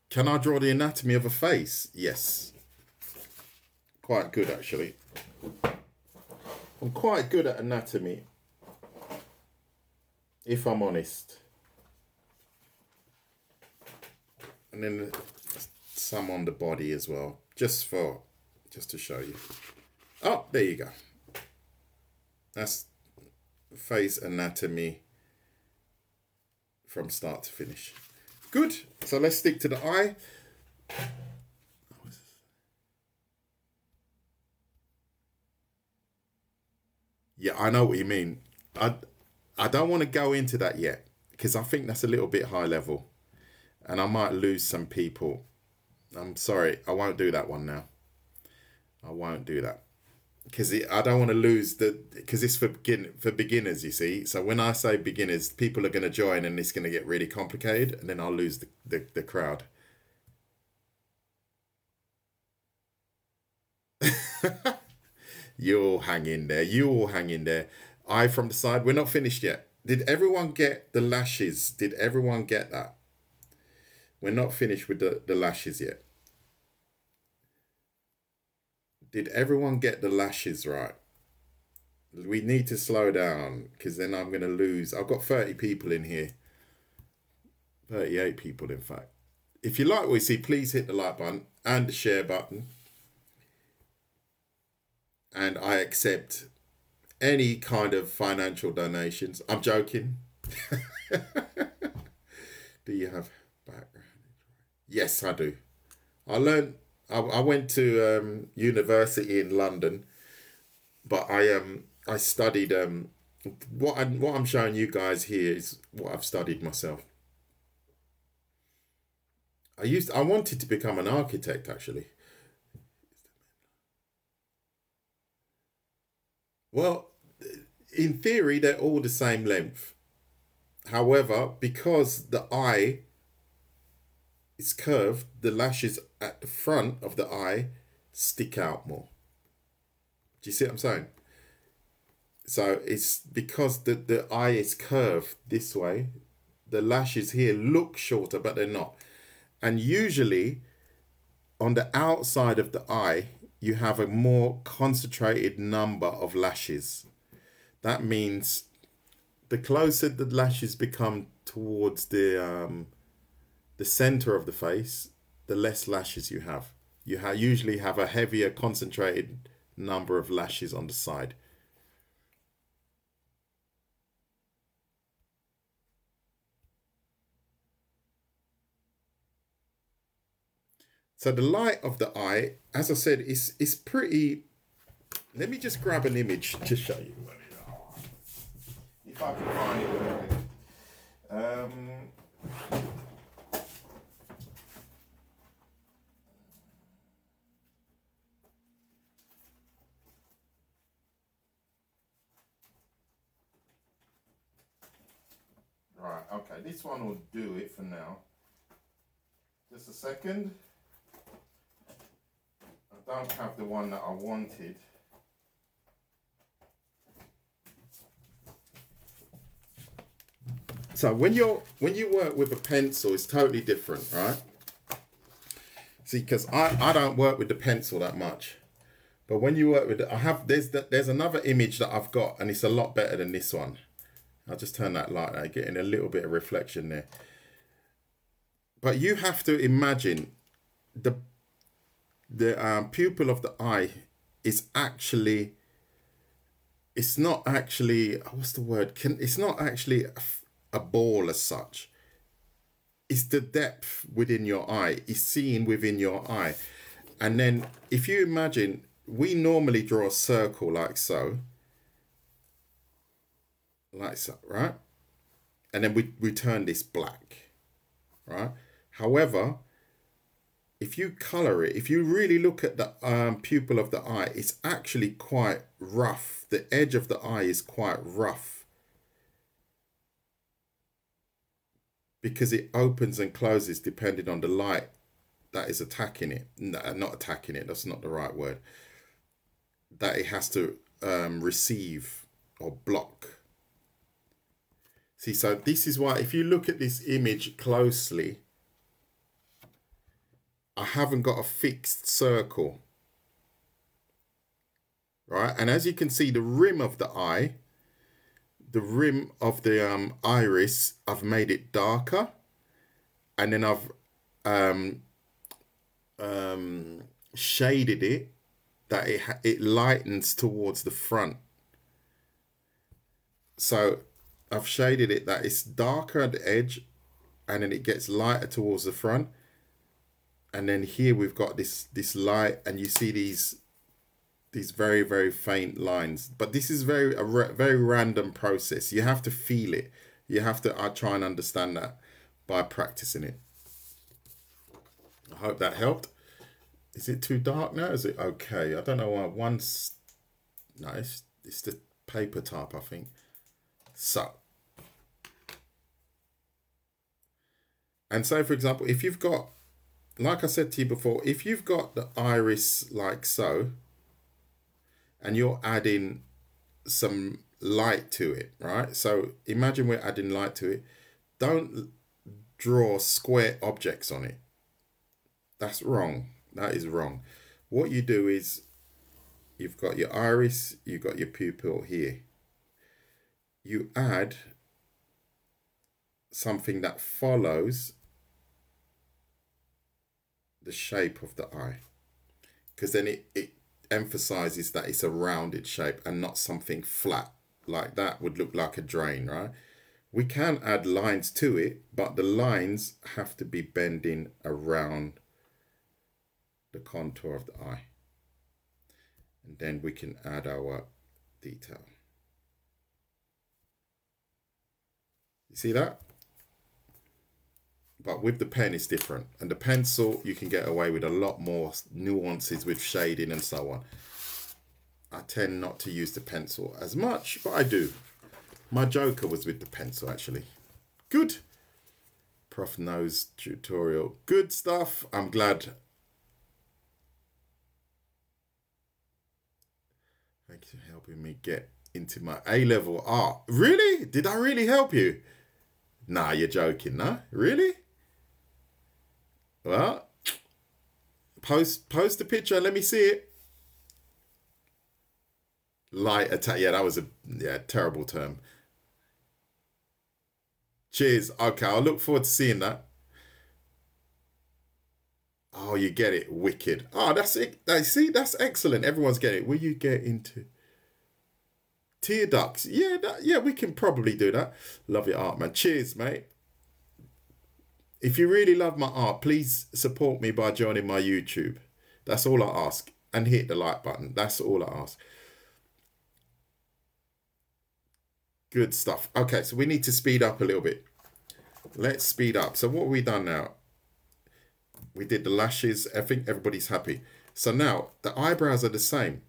Can I draw the anatomy of a face? Yes. Quite good actually. I'm quite good at anatomy, if I'm honest. And then some on the body as well, just to show you. Oh, there you go. That's face anatomy from start to finish. Good. So let's stick to the eye. Yeah, I know what you mean. I don't want to go into that yet because I think that's a little bit high level and I might lose some people. I'm sorry, I won't do that one now. I won't do that because I don't want to lose because it's for beginners, you see. So when I say beginners, people are going to join and it's going to get really complicated and then I'll lose the crowd. You all hang in there. You all hang in there. Eye from the side. We're not finished yet. Did everyone get the lashes? Did everyone get that? We're not finished with the lashes yet. Did everyone get the lashes right? We need to slow down because then I'm going to lose. I've got 30 people in here. 38 people, in fact. If you like what you see, please hit the like button and the share button. And I accept any kind of financial donations. I'm joking. Do you have background? Yes, I do. I learned. I went to university in London, but I studied what I'm showing you guys here is what I've studied myself. I wanted to become an architect actually. Well, in theory, they're all the same length. However, because the eye is curved, the lashes at the front of the eye stick out more. Do you see what I'm saying? So it's because the eye is curved this way, the lashes here look shorter, but they're not. And usually on the outside of the eye, you have a more concentrated number of lashes. That means the closer the lashes become towards the center of the face, the less lashes you have. You usually have a heavier concentrated number of lashes on the side. So the light of the eye, as I said, is pretty. Let me just grab an image to show you. If I can find it. Right, okay, this one will do it for now. Just a second. I don't have the one that I wanted. So when you work with a pencil, it's totally different, right? See, because I don't work with the pencil that much, but when you work with there's another image that I've got, and it's a lot better than this one. I'll just turn that light on, getting a little bit of reflection there. But you have to imagine the pupil of the eye is actually. It's not actually what's the word? It's not actually a ball as such. It's the depth within your eye. It's seen within your eye. And then if you imagine we normally draw a circle like so, right? And then we turn this black, right? However, if you color it, if you really look at the pupil of the eye, it's actually quite rough. The edge of the eye is quite rough because it opens and closes depending on the light that is attacking it. No, not attacking it, that's not the right word. That it has to receive or block. See, so this is why if you look at this image closely, I haven't got a fixed circle, right? And as you can see, the rim of the eye, the rim of the iris, I've made it darker, and then I've shaded it that it lightens towards the front. So I've shaded it that it's darker at the edge, and then it gets lighter towards the front. And then here we've got this light, and you see these very, very faint lines. But this is a very random process. You have to feel it. You have to try and understand that by practicing it. I hope that helped. Is it too dark now? Is it okay? I don't know why one's... No, it's the paper type, I think. So. And so, for example, if you've got, like I said to you before, if you've got the iris like so, and you're adding some light to it, right? So imagine we're adding light to it. Don't draw square objects on it. That's wrong. That is wrong. What you do is you've got your iris, you've got your pupil here. You add something that follows the shape of the eye, because then it emphasizes that it's a rounded shape and not something flat like that would look like a drain, right? We can add lines to it, but the lines have to be bending around the contour of the eye. And then we can add our detail. You see that? But with the pen, it's different. And the pencil, you can get away with a lot more nuances with shading and so on. I tend not to use the pencil as much, but I do. My Joker was with the pencil, actually. Good. Prof knows tutorial. Good stuff. I'm glad. Thank you for helping me get into my A-level art. Really? Did I really help you? Nah, you're joking, nah? Really? Well, post the picture. Let me see it. Light attack. Yeah, that was a terrible term. Cheers. Okay, I'll look forward to seeing that. Oh, you get it. Wicked. Oh, that's it. See, that's excellent. Everyone's getting it. Will you get into tear ducts? Yeah, we can probably do that. Love your art, man. Cheers, mate. If you really love my art, please support me by joining my YouTube. That's all I ask. And hit the like button. That's all I ask. Good stuff. Okay, so we need to speed up a little bit. Let's speed up. So what have we done now? We did the lashes. I think everybody's happy. So now the eyebrows are the same.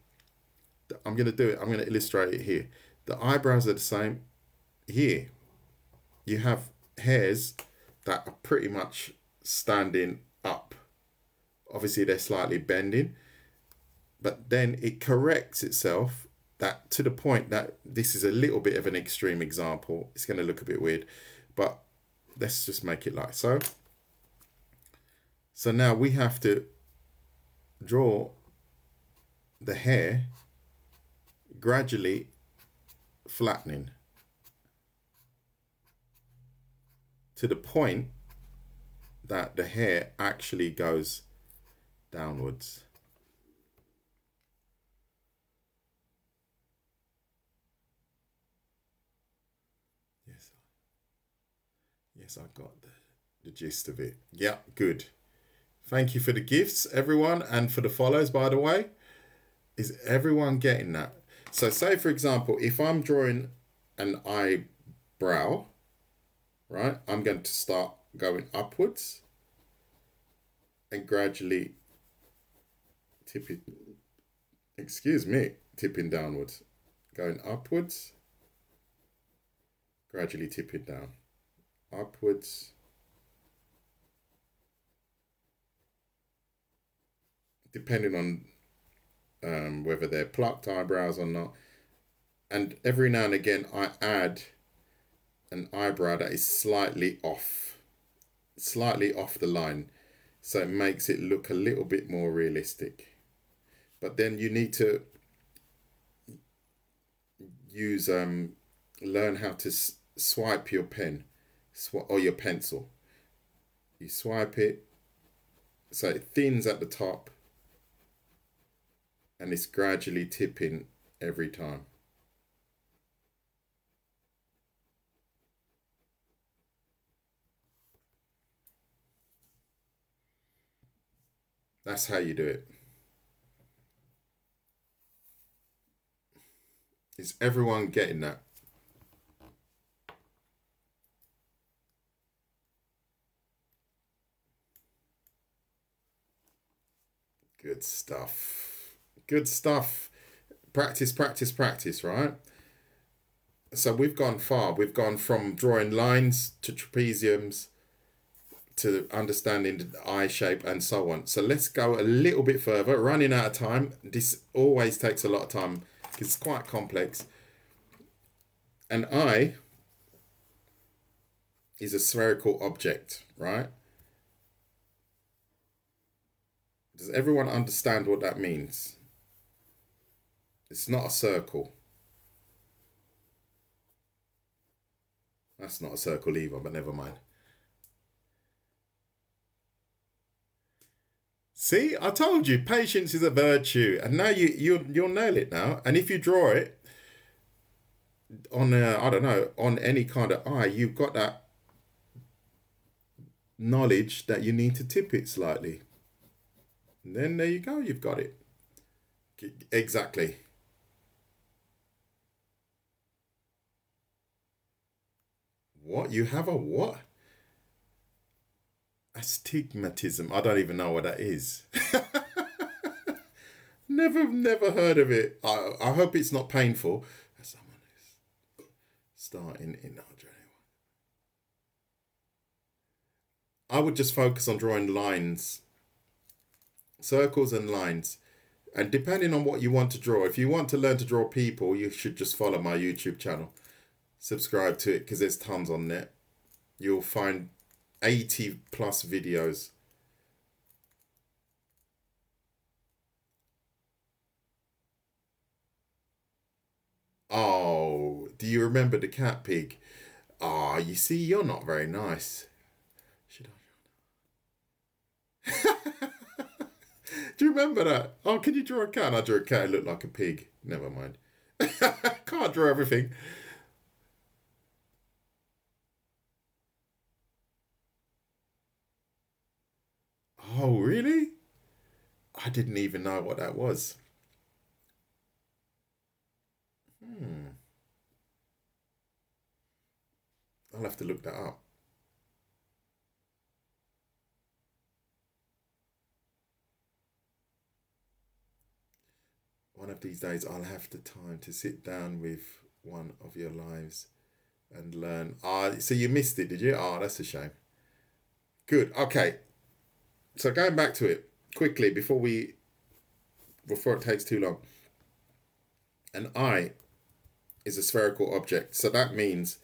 I'm going to do it. I'm going to illustrate it here. The eyebrows are the same. Here, you have hairs that are pretty much standing up. Obviously, they're slightly bending. But then it corrects itself that to the point that this is a little bit of an extreme example. It's going to look a bit weird. But let's just make it like so. So now we have to draw the hair gradually flattening to the point that the hair actually goes downwards. Yes, I got the gist of it. Yeah, good. Thank you for the gifts, everyone, and for the follows, by the way. Is everyone getting that? So say, for example, if I'm drawing an eyebrow, right, I'm going to start going upwards and gradually tipping, tipping downwards. Going upwards, gradually tipping down. Upwards, depending on whether they're plucked eyebrows or not. And every now and again, I add an eyebrow that is slightly off the line. So it makes it look a little bit more realistic. But then you need to use, learn how to swipe your pen or your pencil. You swipe it so it thins at the top and it's gradually tipping every time. That's how you do it. Is everyone getting that? Good stuff. Good stuff. Practice, practice, practice, right? So we've gone far. We've gone from drawing lines to trapeziums to understanding the eye shape and so on. So let's go a little bit further. Running out of time. This always takes a lot of time because it's quite complex. An eye is a spherical object, right? Does everyone understand what that means? It's not a circle. That's not a circle either, but never mind. See, I told you, patience is a virtue, and now you'll nail it now. And if you draw it on I don't know, on any kind of eye, you've got that knowledge that you need to tip it slightly. And then there you go, you've got it. Exactly. What? You have a what? Astigmatism. I don't even know what that is. Never heard of it. I hope it's not painful. As someone who's starting in I would just focus on drawing lines, circles and lines. And depending on what you want to draw, if you want to learn to draw people, you should just follow my YouTube channel. Subscribe to it because there's tons on there. You'll find 80 plus videos. Oh, do you remember the cat pig? Ah, you see, you're not very nice. Should I? Do you remember that? Oh, can you draw a cat? And I drew a cat. It looked like a pig. Never mind. Can't draw everything. Oh, really? I didn't even know what that was. I'll have to look that up. One of these days, I'll have the time to sit down with one of your lives and learn. So you missed it, did you? That's a shame. Good. Okay. So going back to it quickly before it takes too long. An eye is a spherical object. So that means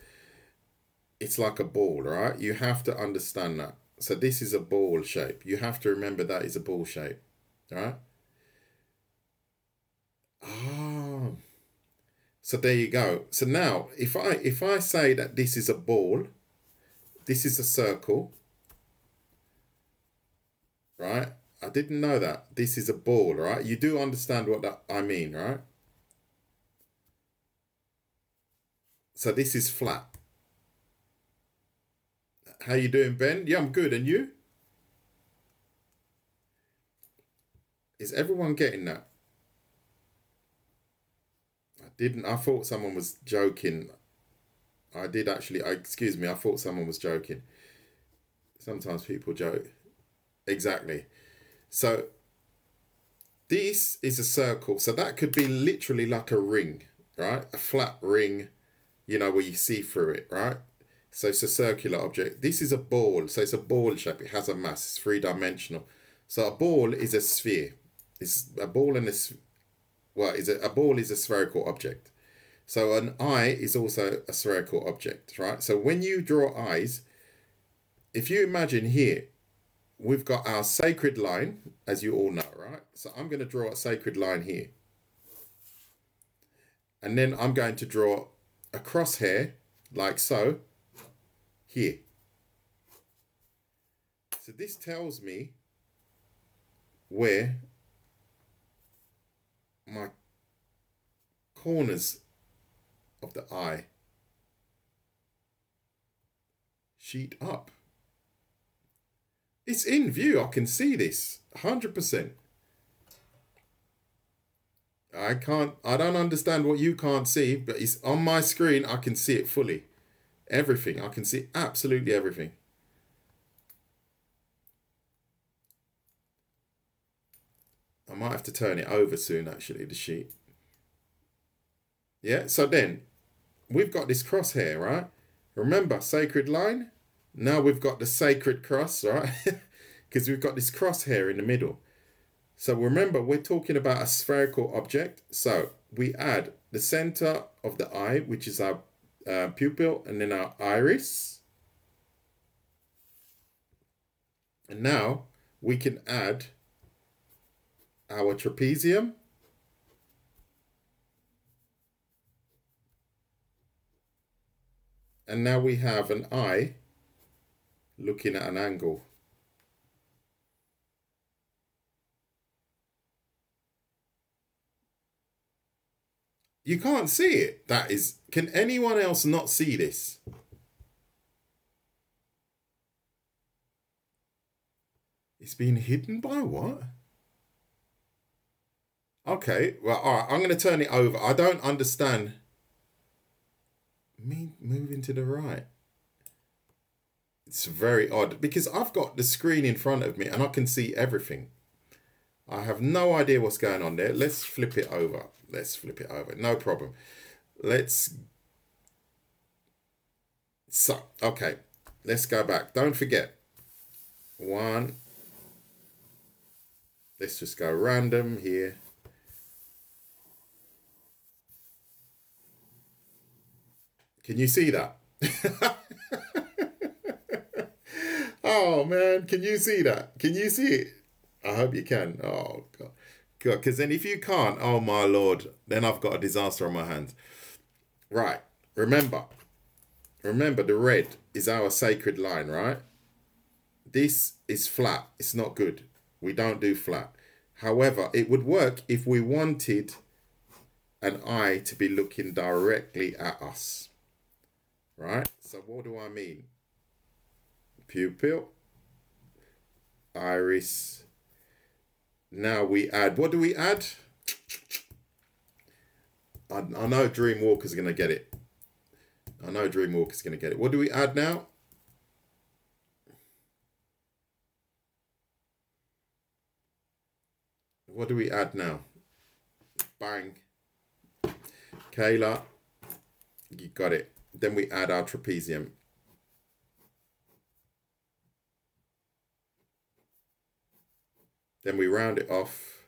it's like a ball, right? You have to understand that. So this is a ball shape. You have to remember that is a ball shape, right? So there you go. So now, if I say that this is a ball, this is a circle, right? I didn't know that. This is a ball, right? You do understand what that I mean, right? So this is flat. How you doing, Ben? Yeah, I'm good. And you? Is everyone getting that? didn't. I thought someone was joking. I did actually. Excuse me. I thought someone was joking. Sometimes people joke. Exactly. So this is a circle. So that could be literally like a ring, right? A flat ring, where you see through it, right? So it's a circular object. This is a ball. So it's a ball shape. It has a mass. It's three-dimensional. So a ball is a sphere. It's a ball and a ball is a spherical object. So an eye is also a spherical object, right? So when you draw eyes, if you imagine here, we've got our sacred line, as you all know, right? So I'm going to draw a sacred line here. And then I'm going to draw a crosshair, like so, here. So this tells me where my corners of the eye sheet up. It's in view. I can see this 100%. I don't understand what you can't see, but it's on my screen. I can see it fully. Everything. I can see absolutely everything. I might have to turn it over soon, actually, the sheet. Yeah, so then we've got this crosshair, right? Remember, sacred line? Now we've got the sacred cross, right? Because we've got this crosshair in the middle. So remember, we're talking about a spherical object. So we add the center of the eye, which is our pupil, and then our iris. And now we can add our trapezium. And now we have an eye looking at an angle. You can't see it. Can anyone else not see this? It's been hidden by what? Okay, well, all right, I'm going to turn it over. I don't understand. Me moving to the right. It's very odd because I've got the screen in front of me and I can see everything. I have no idea what's going on there. Let's flip it over. No problem. Okay. Let's go back. Don't forget. One. Let's just go random here. Can you see that? Oh man, can you see that? Can you see it? I hope you can. Oh God. Because then if you can't, oh my Lord, then I've got a disaster on my hands. Right. Remember, the red is our sacred line, right? This is flat. It's not good. We don't do flat. However, it would work if we wanted an eye to be looking directly at us. Right? So what do I mean? Pupil, iris. Now we add, what do we add? I know Dreamwalker's going to get it. What do we add now? What do we add now? Bang. Kayla, you got it. Then we add our trapezium. Then we round it off.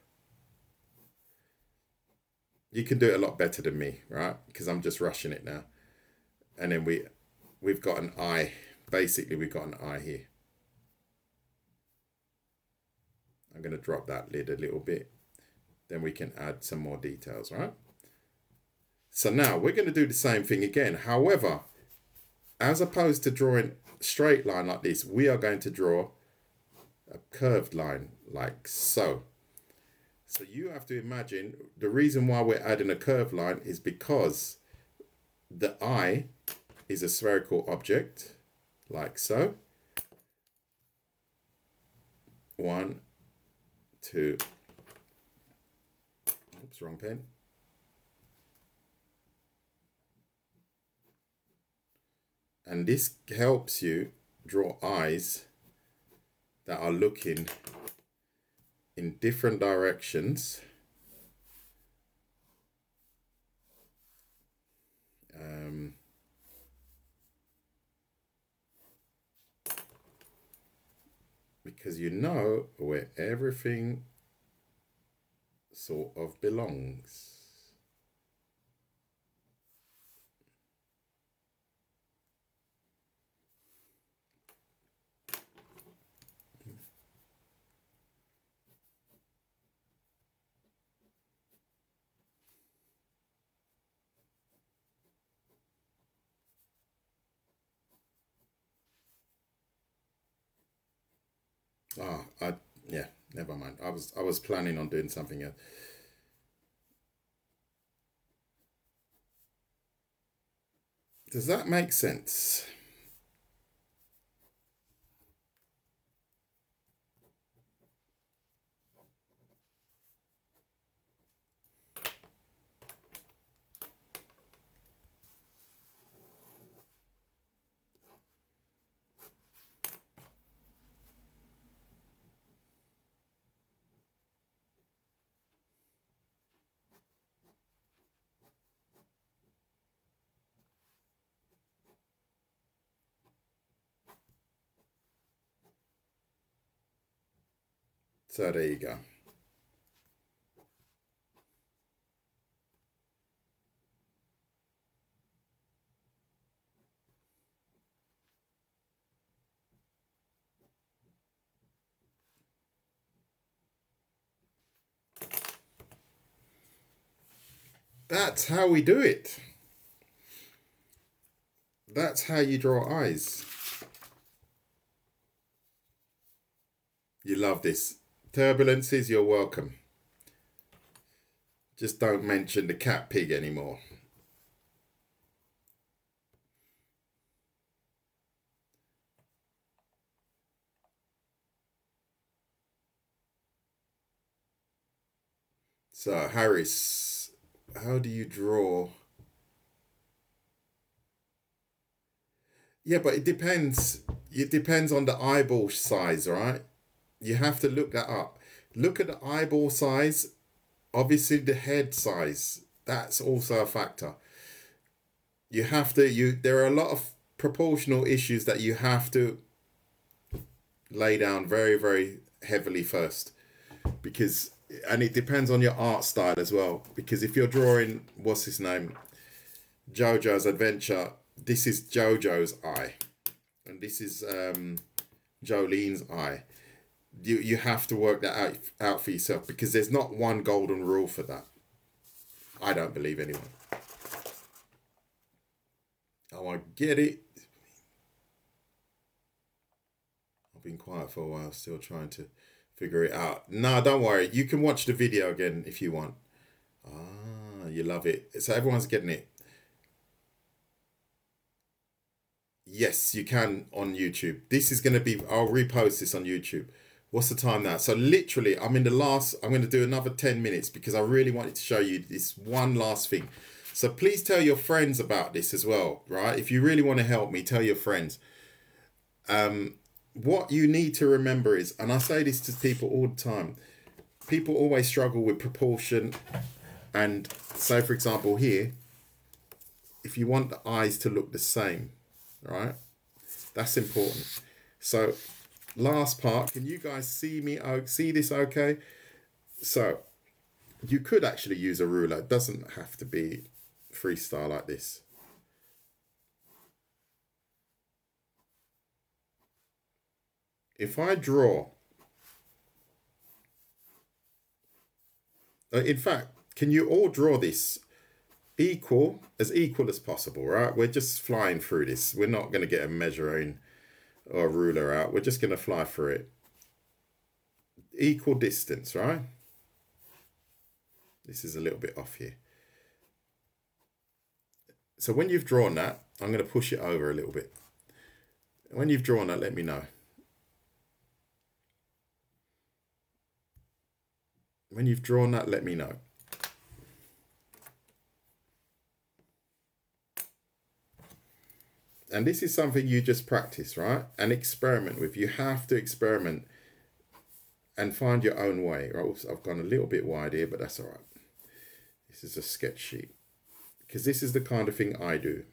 You can do it a lot better than me, right? Because I'm just rushing it now. And then we've got an eye. Basically, we've got an eye here. I'm going to drop that lid a little bit. Then we can add some more details, right? So now we're going to do the same thing again. However, as opposed to drawing a straight line like this, we are going to draw a curved line like so. So you have to imagine the reason why we're adding a curved line is because the eye is a spherical object like so. 1, 2. Oops, wrong pen. And this helps you draw eyes that are looking in different directions. Because you know where everything sort of belongs. Yeah, never mind. I was planning on doing something else. Does that make sense? So there you go. That's how we do it. That's how you draw eyes. You love this. Turbulences, you're welcome. Just don't mention the cat pig anymore. So, Harris, how do you draw? Yeah, but it depends. It depends on the eyeball size, right? You have to look that up. Look at the eyeball size. Obviously, the head size. That's also a factor. You have to. There are a lot of proportional issues that you have to lay down very, very heavily first, because and it depends on your art style as well. Because if you're drawing, what's his name, JoJo's Adventure, this is JoJo's eye, and this is Jolene's eye. You have to work that out for yourself, because there's not one golden rule for that. I don't believe anyone. Oh, I get it. I've been quiet for a while, still trying to figure it out. No, don't worry. You can watch the video again if you want. Ah, you love it. So everyone's getting it. Yes, you can on YouTube. This is going to be, I'll repost this on YouTube. What's the time now? So literally, I'm going to do another 10 minutes because I really wanted to show you this one last thing. So please tell your friends about this as well, right? If you really want to help me, tell your friends. What you need to remember is, and I say this to people all the time, people always struggle with proportion. And so, for example, here, if you want the eyes to look the same, right? That's important. So, last part, can you guys see me? See this okay? So, you could actually use a ruler. It doesn't have to be freestyle like this. If I draw, in fact, can you all draw this equal as possible, right? We're just flying through this. We're not going to get a measuring or a ruler out. We're just going to fly through it. Equal distance, right? This is a little bit off here. So when you've drawn that, I'm going to push it over a little bit. When you've drawn that, let me know. When you've drawn that, let me know. And this is something you just practice, right? And experiment with. You have to experiment and find your own way. Right? Oops, I've gone a little bit wide here, but that's all right. This is a sketch sheet. Because this is the kind of thing I do.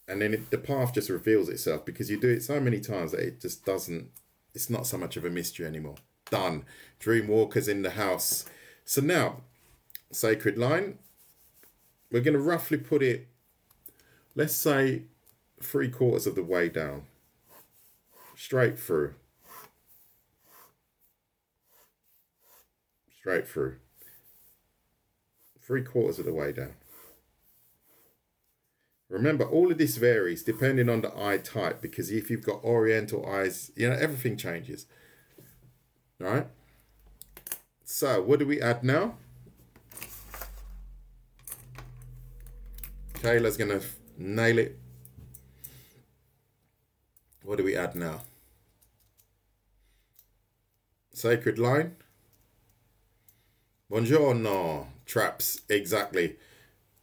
And then the path just reveals itself because you do it so many times that it just doesn't, it's not so much of a mystery anymore. Done. Dreamwalkers in the house. So now, sacred line, we're going to roughly put it, let's say 3/4 of the way down. Straight through. Straight through. 3/4 of the way down. Remember, all of this varies depending on the eye type, because if you've got oriental eyes, you know, everything changes. All right? So, what do we add now? Kayla's going to nail it. What do we add now? Sacred line. Buongiorno. Traps, exactly.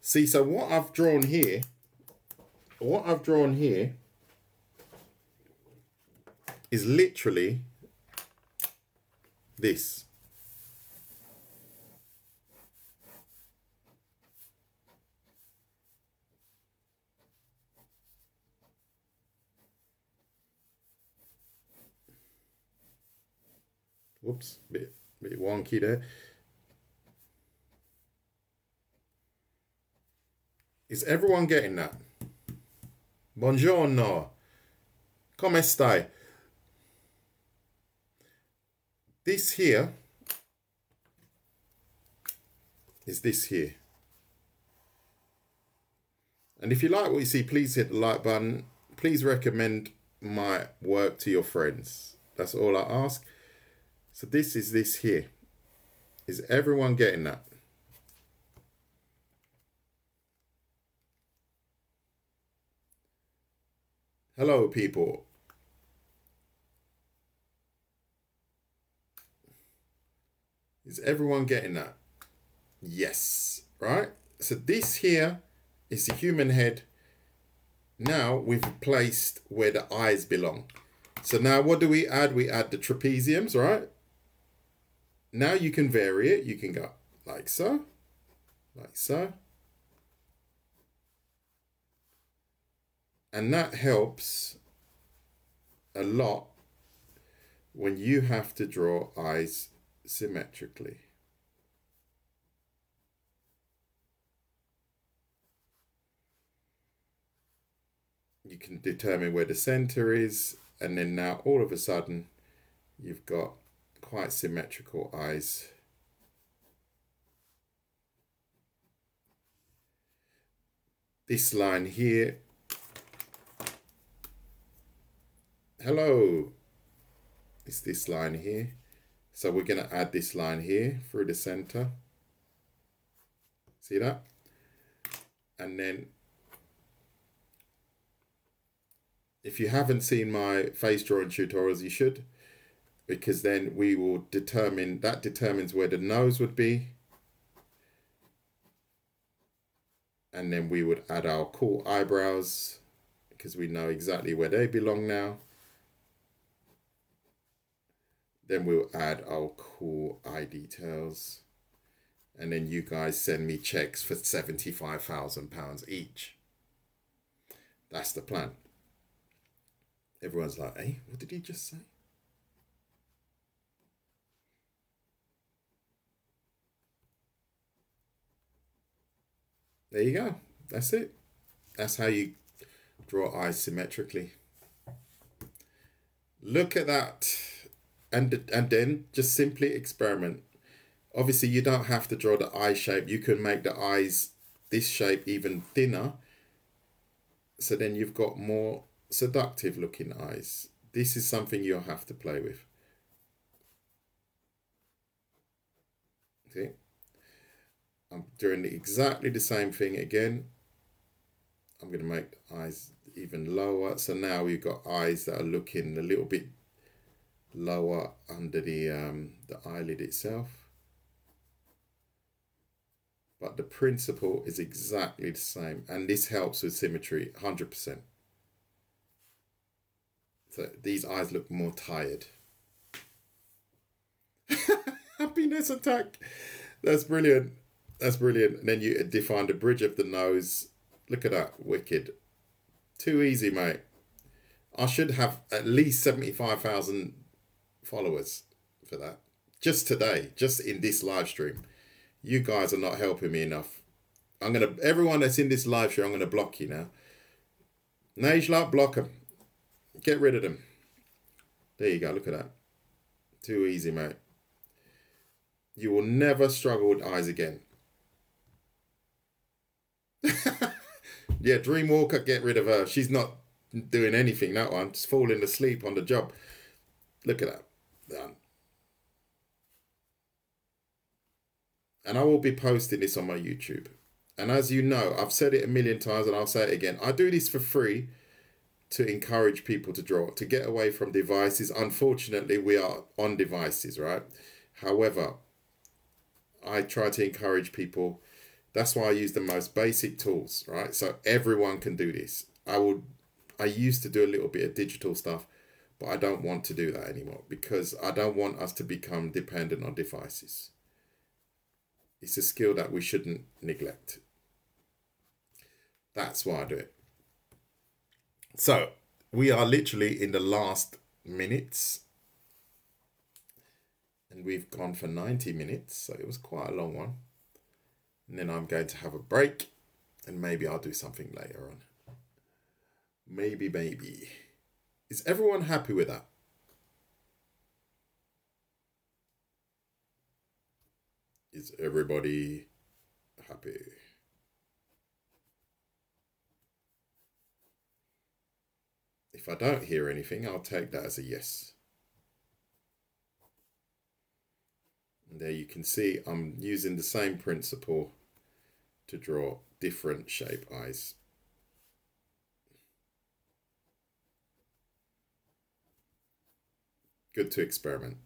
See, so what I've drawn here is literally this. Whoops, bit wonky there. Is everyone getting that? Buongiorno. Come stai? This here is this here. And if you like what you see, please hit the like button. Please recommend my work to your friends. That's all I ask. So this is this here. Is everyone getting that? Hello, people. Is everyone getting that? Yes, right? So this here is the human head. Now we've placed where the eyes belong. So now what do we add? We add the trapeziums, right? Now you can vary it. You can go like so, like so. And that helps a lot when you have to draw eyes symmetrically. You can determine where the center is, and then now all of a sudden you've got quite symmetrical eyes. This line here, hello, is this line here. So we're going to add this line here through the center. See that? And then if you haven't seen my face drawing tutorials, you should, because then we will determine, that determines where the nose would be. And then we would add our cool eyebrows because we know exactly where they belong now. Then we'll add our cool eye details. And then you guys send me checks for £75,000 each. That's the plan. Everyone's like, hey, what did he just say? There you go. That's it. That's how you draw eyes symmetrically. Look at that. And then just simply experiment. Obviously, you don't have to draw the eye shape. You can make the eyes, this shape, even thinner. So then you've got more seductive looking eyes. This is something you'll have to play with. See? I'm doing exactly the same thing again. I'm going to make the eyes even lower. So now we've got eyes that are looking a little bit lower under the eyelid itself. but the principle is exactly the same. And this helps with symmetry 100%. So these eyes look more tired. Happiness attack. That's brilliant. That's brilliant. And then you define the bridge of the nose. Look at that. Wicked. Too easy, mate. I should have at least 75,000 followers for that. Just today. Just in this live stream. You guys are not helping me enough. Everyone that's in this live stream, I'm going to block you now. Najla, block them. Get rid of them. There you go. Look at that. Too easy, mate. You will never struggle with eyes again. Yeah, Dreamwalker, get rid of her. She's not doing anything, that one. Just falling asleep on the job. Look at that. Done. And I will be posting this on my YouTube. And as you know, I've said it a million times and I'll say it again. I do this for free to encourage people to draw, to get away from devices. Unfortunately, we are on devices, right? However, I try to encourage people. That's why I use the most basic tools, right? So everyone can do this. I used to do a little bit of digital stuff, but I don't want to do that anymore because I don't want us to become dependent on devices. It's a skill that we shouldn't neglect. That's why I do it. So we are literally in the last minutes. And we've gone for 90 minutes, so it was quite a long one. And then I'm going to have a break, and maybe I'll do something later on. Maybe. Is everyone happy with that? Is everybody happy? If I don't hear anything, I'll take that as a yes. And there you can see I'm using the same principle to draw different shape eyes. Good to experiment.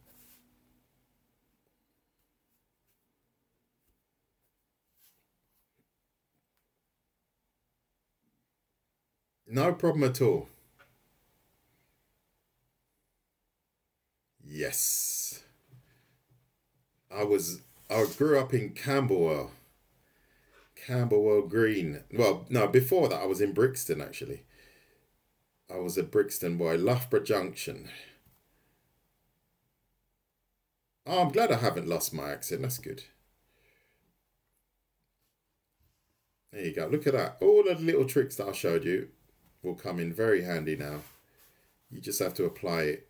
No problem at all. Yes. I grew up in Camberwell Green. Well, no, before that I was in Brixton actually. I was a Brixton boy, Loughborough Junction. Oh, I'm glad I haven't lost my accent. That's good. There you go. Look at that. All the little tricks that I showed you will come in very handy now. You just have to apply it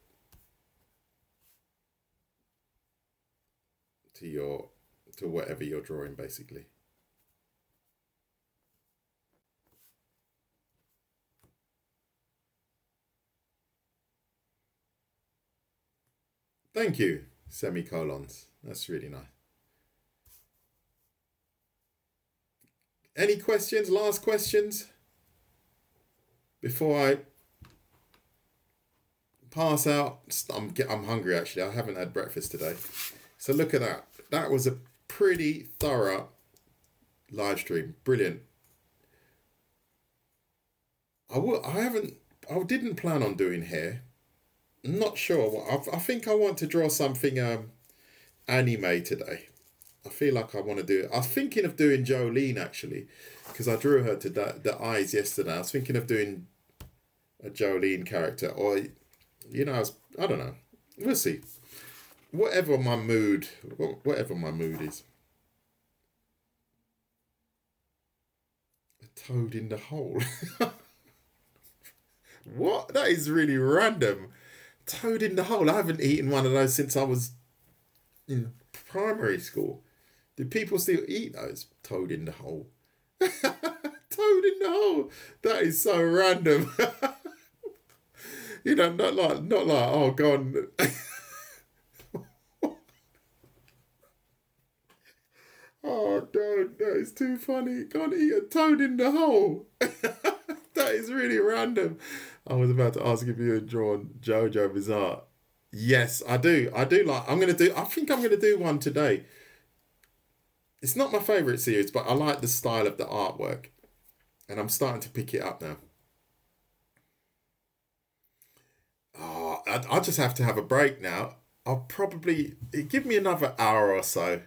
to whatever you're drawing, basically. Thank you, semicolons. That's really nice. Any questions? Last questions? Before I pass out, I'm hungry actually. I haven't had breakfast today. So look at that. That was a pretty thorough live stream. Brilliant. I didn't plan on doing hair. I'm not sure. I think I want to draw something anime today. I feel like I want to do it. I was thinking of doing Jolene actually, because I drew her to the eyes yesterday. I was thinking of doing a Jolene character, or I don't know. We'll see. Whatever my mood is. A toad in the hole. What? That is really random. Toad in the hole. I haven't eaten one of those since I was in primary school. Do people still eat those? Toad in the hole. Toad in the hole. That is so random. Not like, oh, go on. Oh, don't. That is too funny. Can't eat a toad in the hole. That is really random. I was about to ask if you had drawn JoJo Bizarre. Yes, I do. I think I'm going to do one today. It's not my favourite series, but I like the style of the artwork. And I'm starting to pick it up now. Oh, I just have to have a break now. I'll probably give me another hour or so.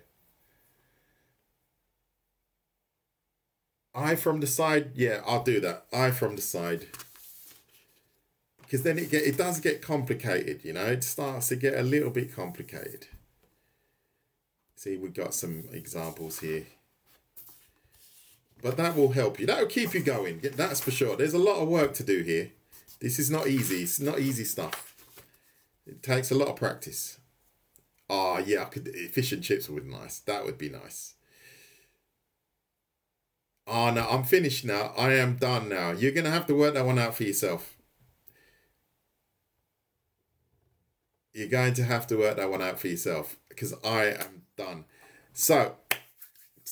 Eye from the side, yeah, I'll do that. Eye from the side, because then it does get complicated. You know, it starts to get a little bit complicated. See, we've got some examples here, but that will help you. That will keep you going. That's for sure. There's a lot of work to do here. This is not easy. It's not easy stuff. It takes a lot of practice. Oh yeah, I could. Fish and chips would be nice. That would be nice. Oh no, I'm finished now. I am done now. You're gonna have to work that one out for yourself. You're going to have to work that one out for yourself because I am done. So,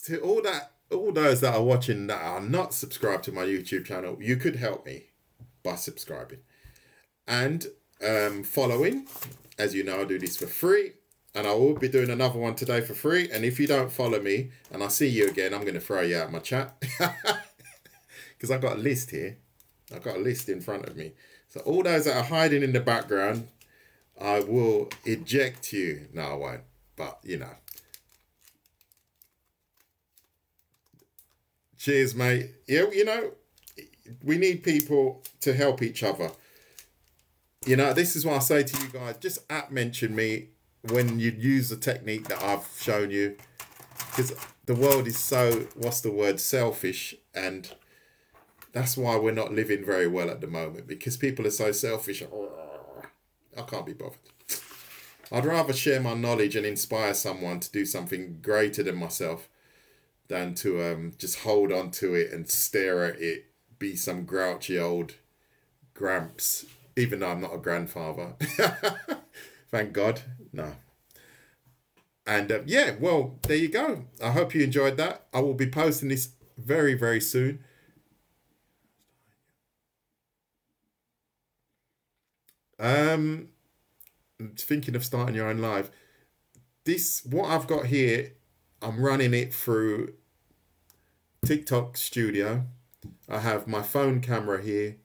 to all those that are watching that are not subscribed to my YouTube channel, you could help me by subscribing and following. As you know, I do this for free, and I will be doing another one today for free. And if you don't follow me and I see you again, I'm going to throw you out of my chat because I've got a list here. I've got a list in front of me. So all those that are hiding in the background, I will eject you. No, I won't. But, you know. Cheers, mate. Yeah, you know, we need people to help each other. You know, this is what I say to you guys. Just mention me when you use the technique that I've shown you. Because the world is so, what's the word, selfish. And that's why we're not living very well at the moment. Because people are so selfish. I can't be bothered. I'd rather share my knowledge and inspire someone to do something greater than myself than to just hold on to it and stare at it, be some grouchy old gramps, even though I'm not a grandfather. Thank God. No. And yeah, well, there you go. I hope you enjoyed that. I will be posting this very, very soon. Thinking of starting your own live. This, what I've got here, I'm running it through TikTok Studio. I have my phone camera here,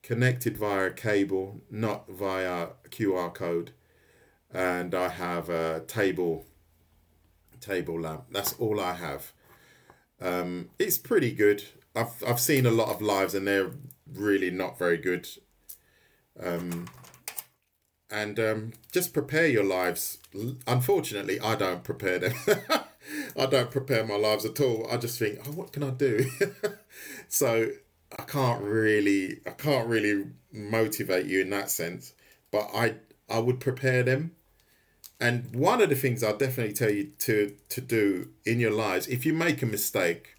connected via cable, not via QR code. And I have a table lamp. That's all I have. It's pretty good. I've seen a lot of lives and they're really not very good. And just prepare your lives. Unfortunately, I don't prepare them. I don't prepare my lives at all. I just think, oh, what can I do? So I can't really motivate you in that sense. But I would prepare them. And one of the things I'll definitely tell you to do in your lives, if you make a mistake,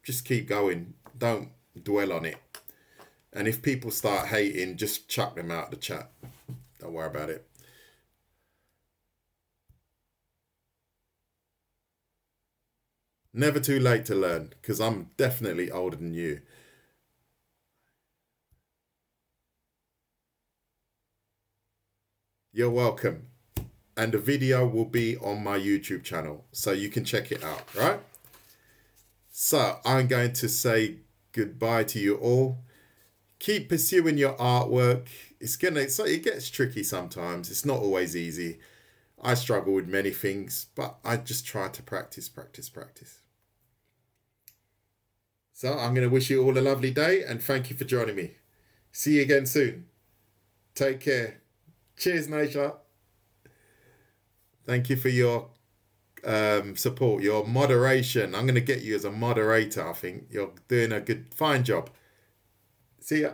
just keep going. Don't dwell on it. And if people start hating, just chuck them out of the chat. Don't worry about it. Never too late to learn, because I'm definitely older than you. You're welcome. And the video will be on my YouTube channel, so you can check it out, right? So I'm going to say goodbye to you all. Keep pursuing your artwork. It gets tricky sometimes. It's not always easy. I struggle with many things, but I just try to practice. So I'm going to wish you all a lovely day and thank you for joining me. See you again soon. Take care. Cheers, Naja. Thank you for your support, your moderation. I'm going to get you as a moderator, I think. You're doing a fine job. See ya.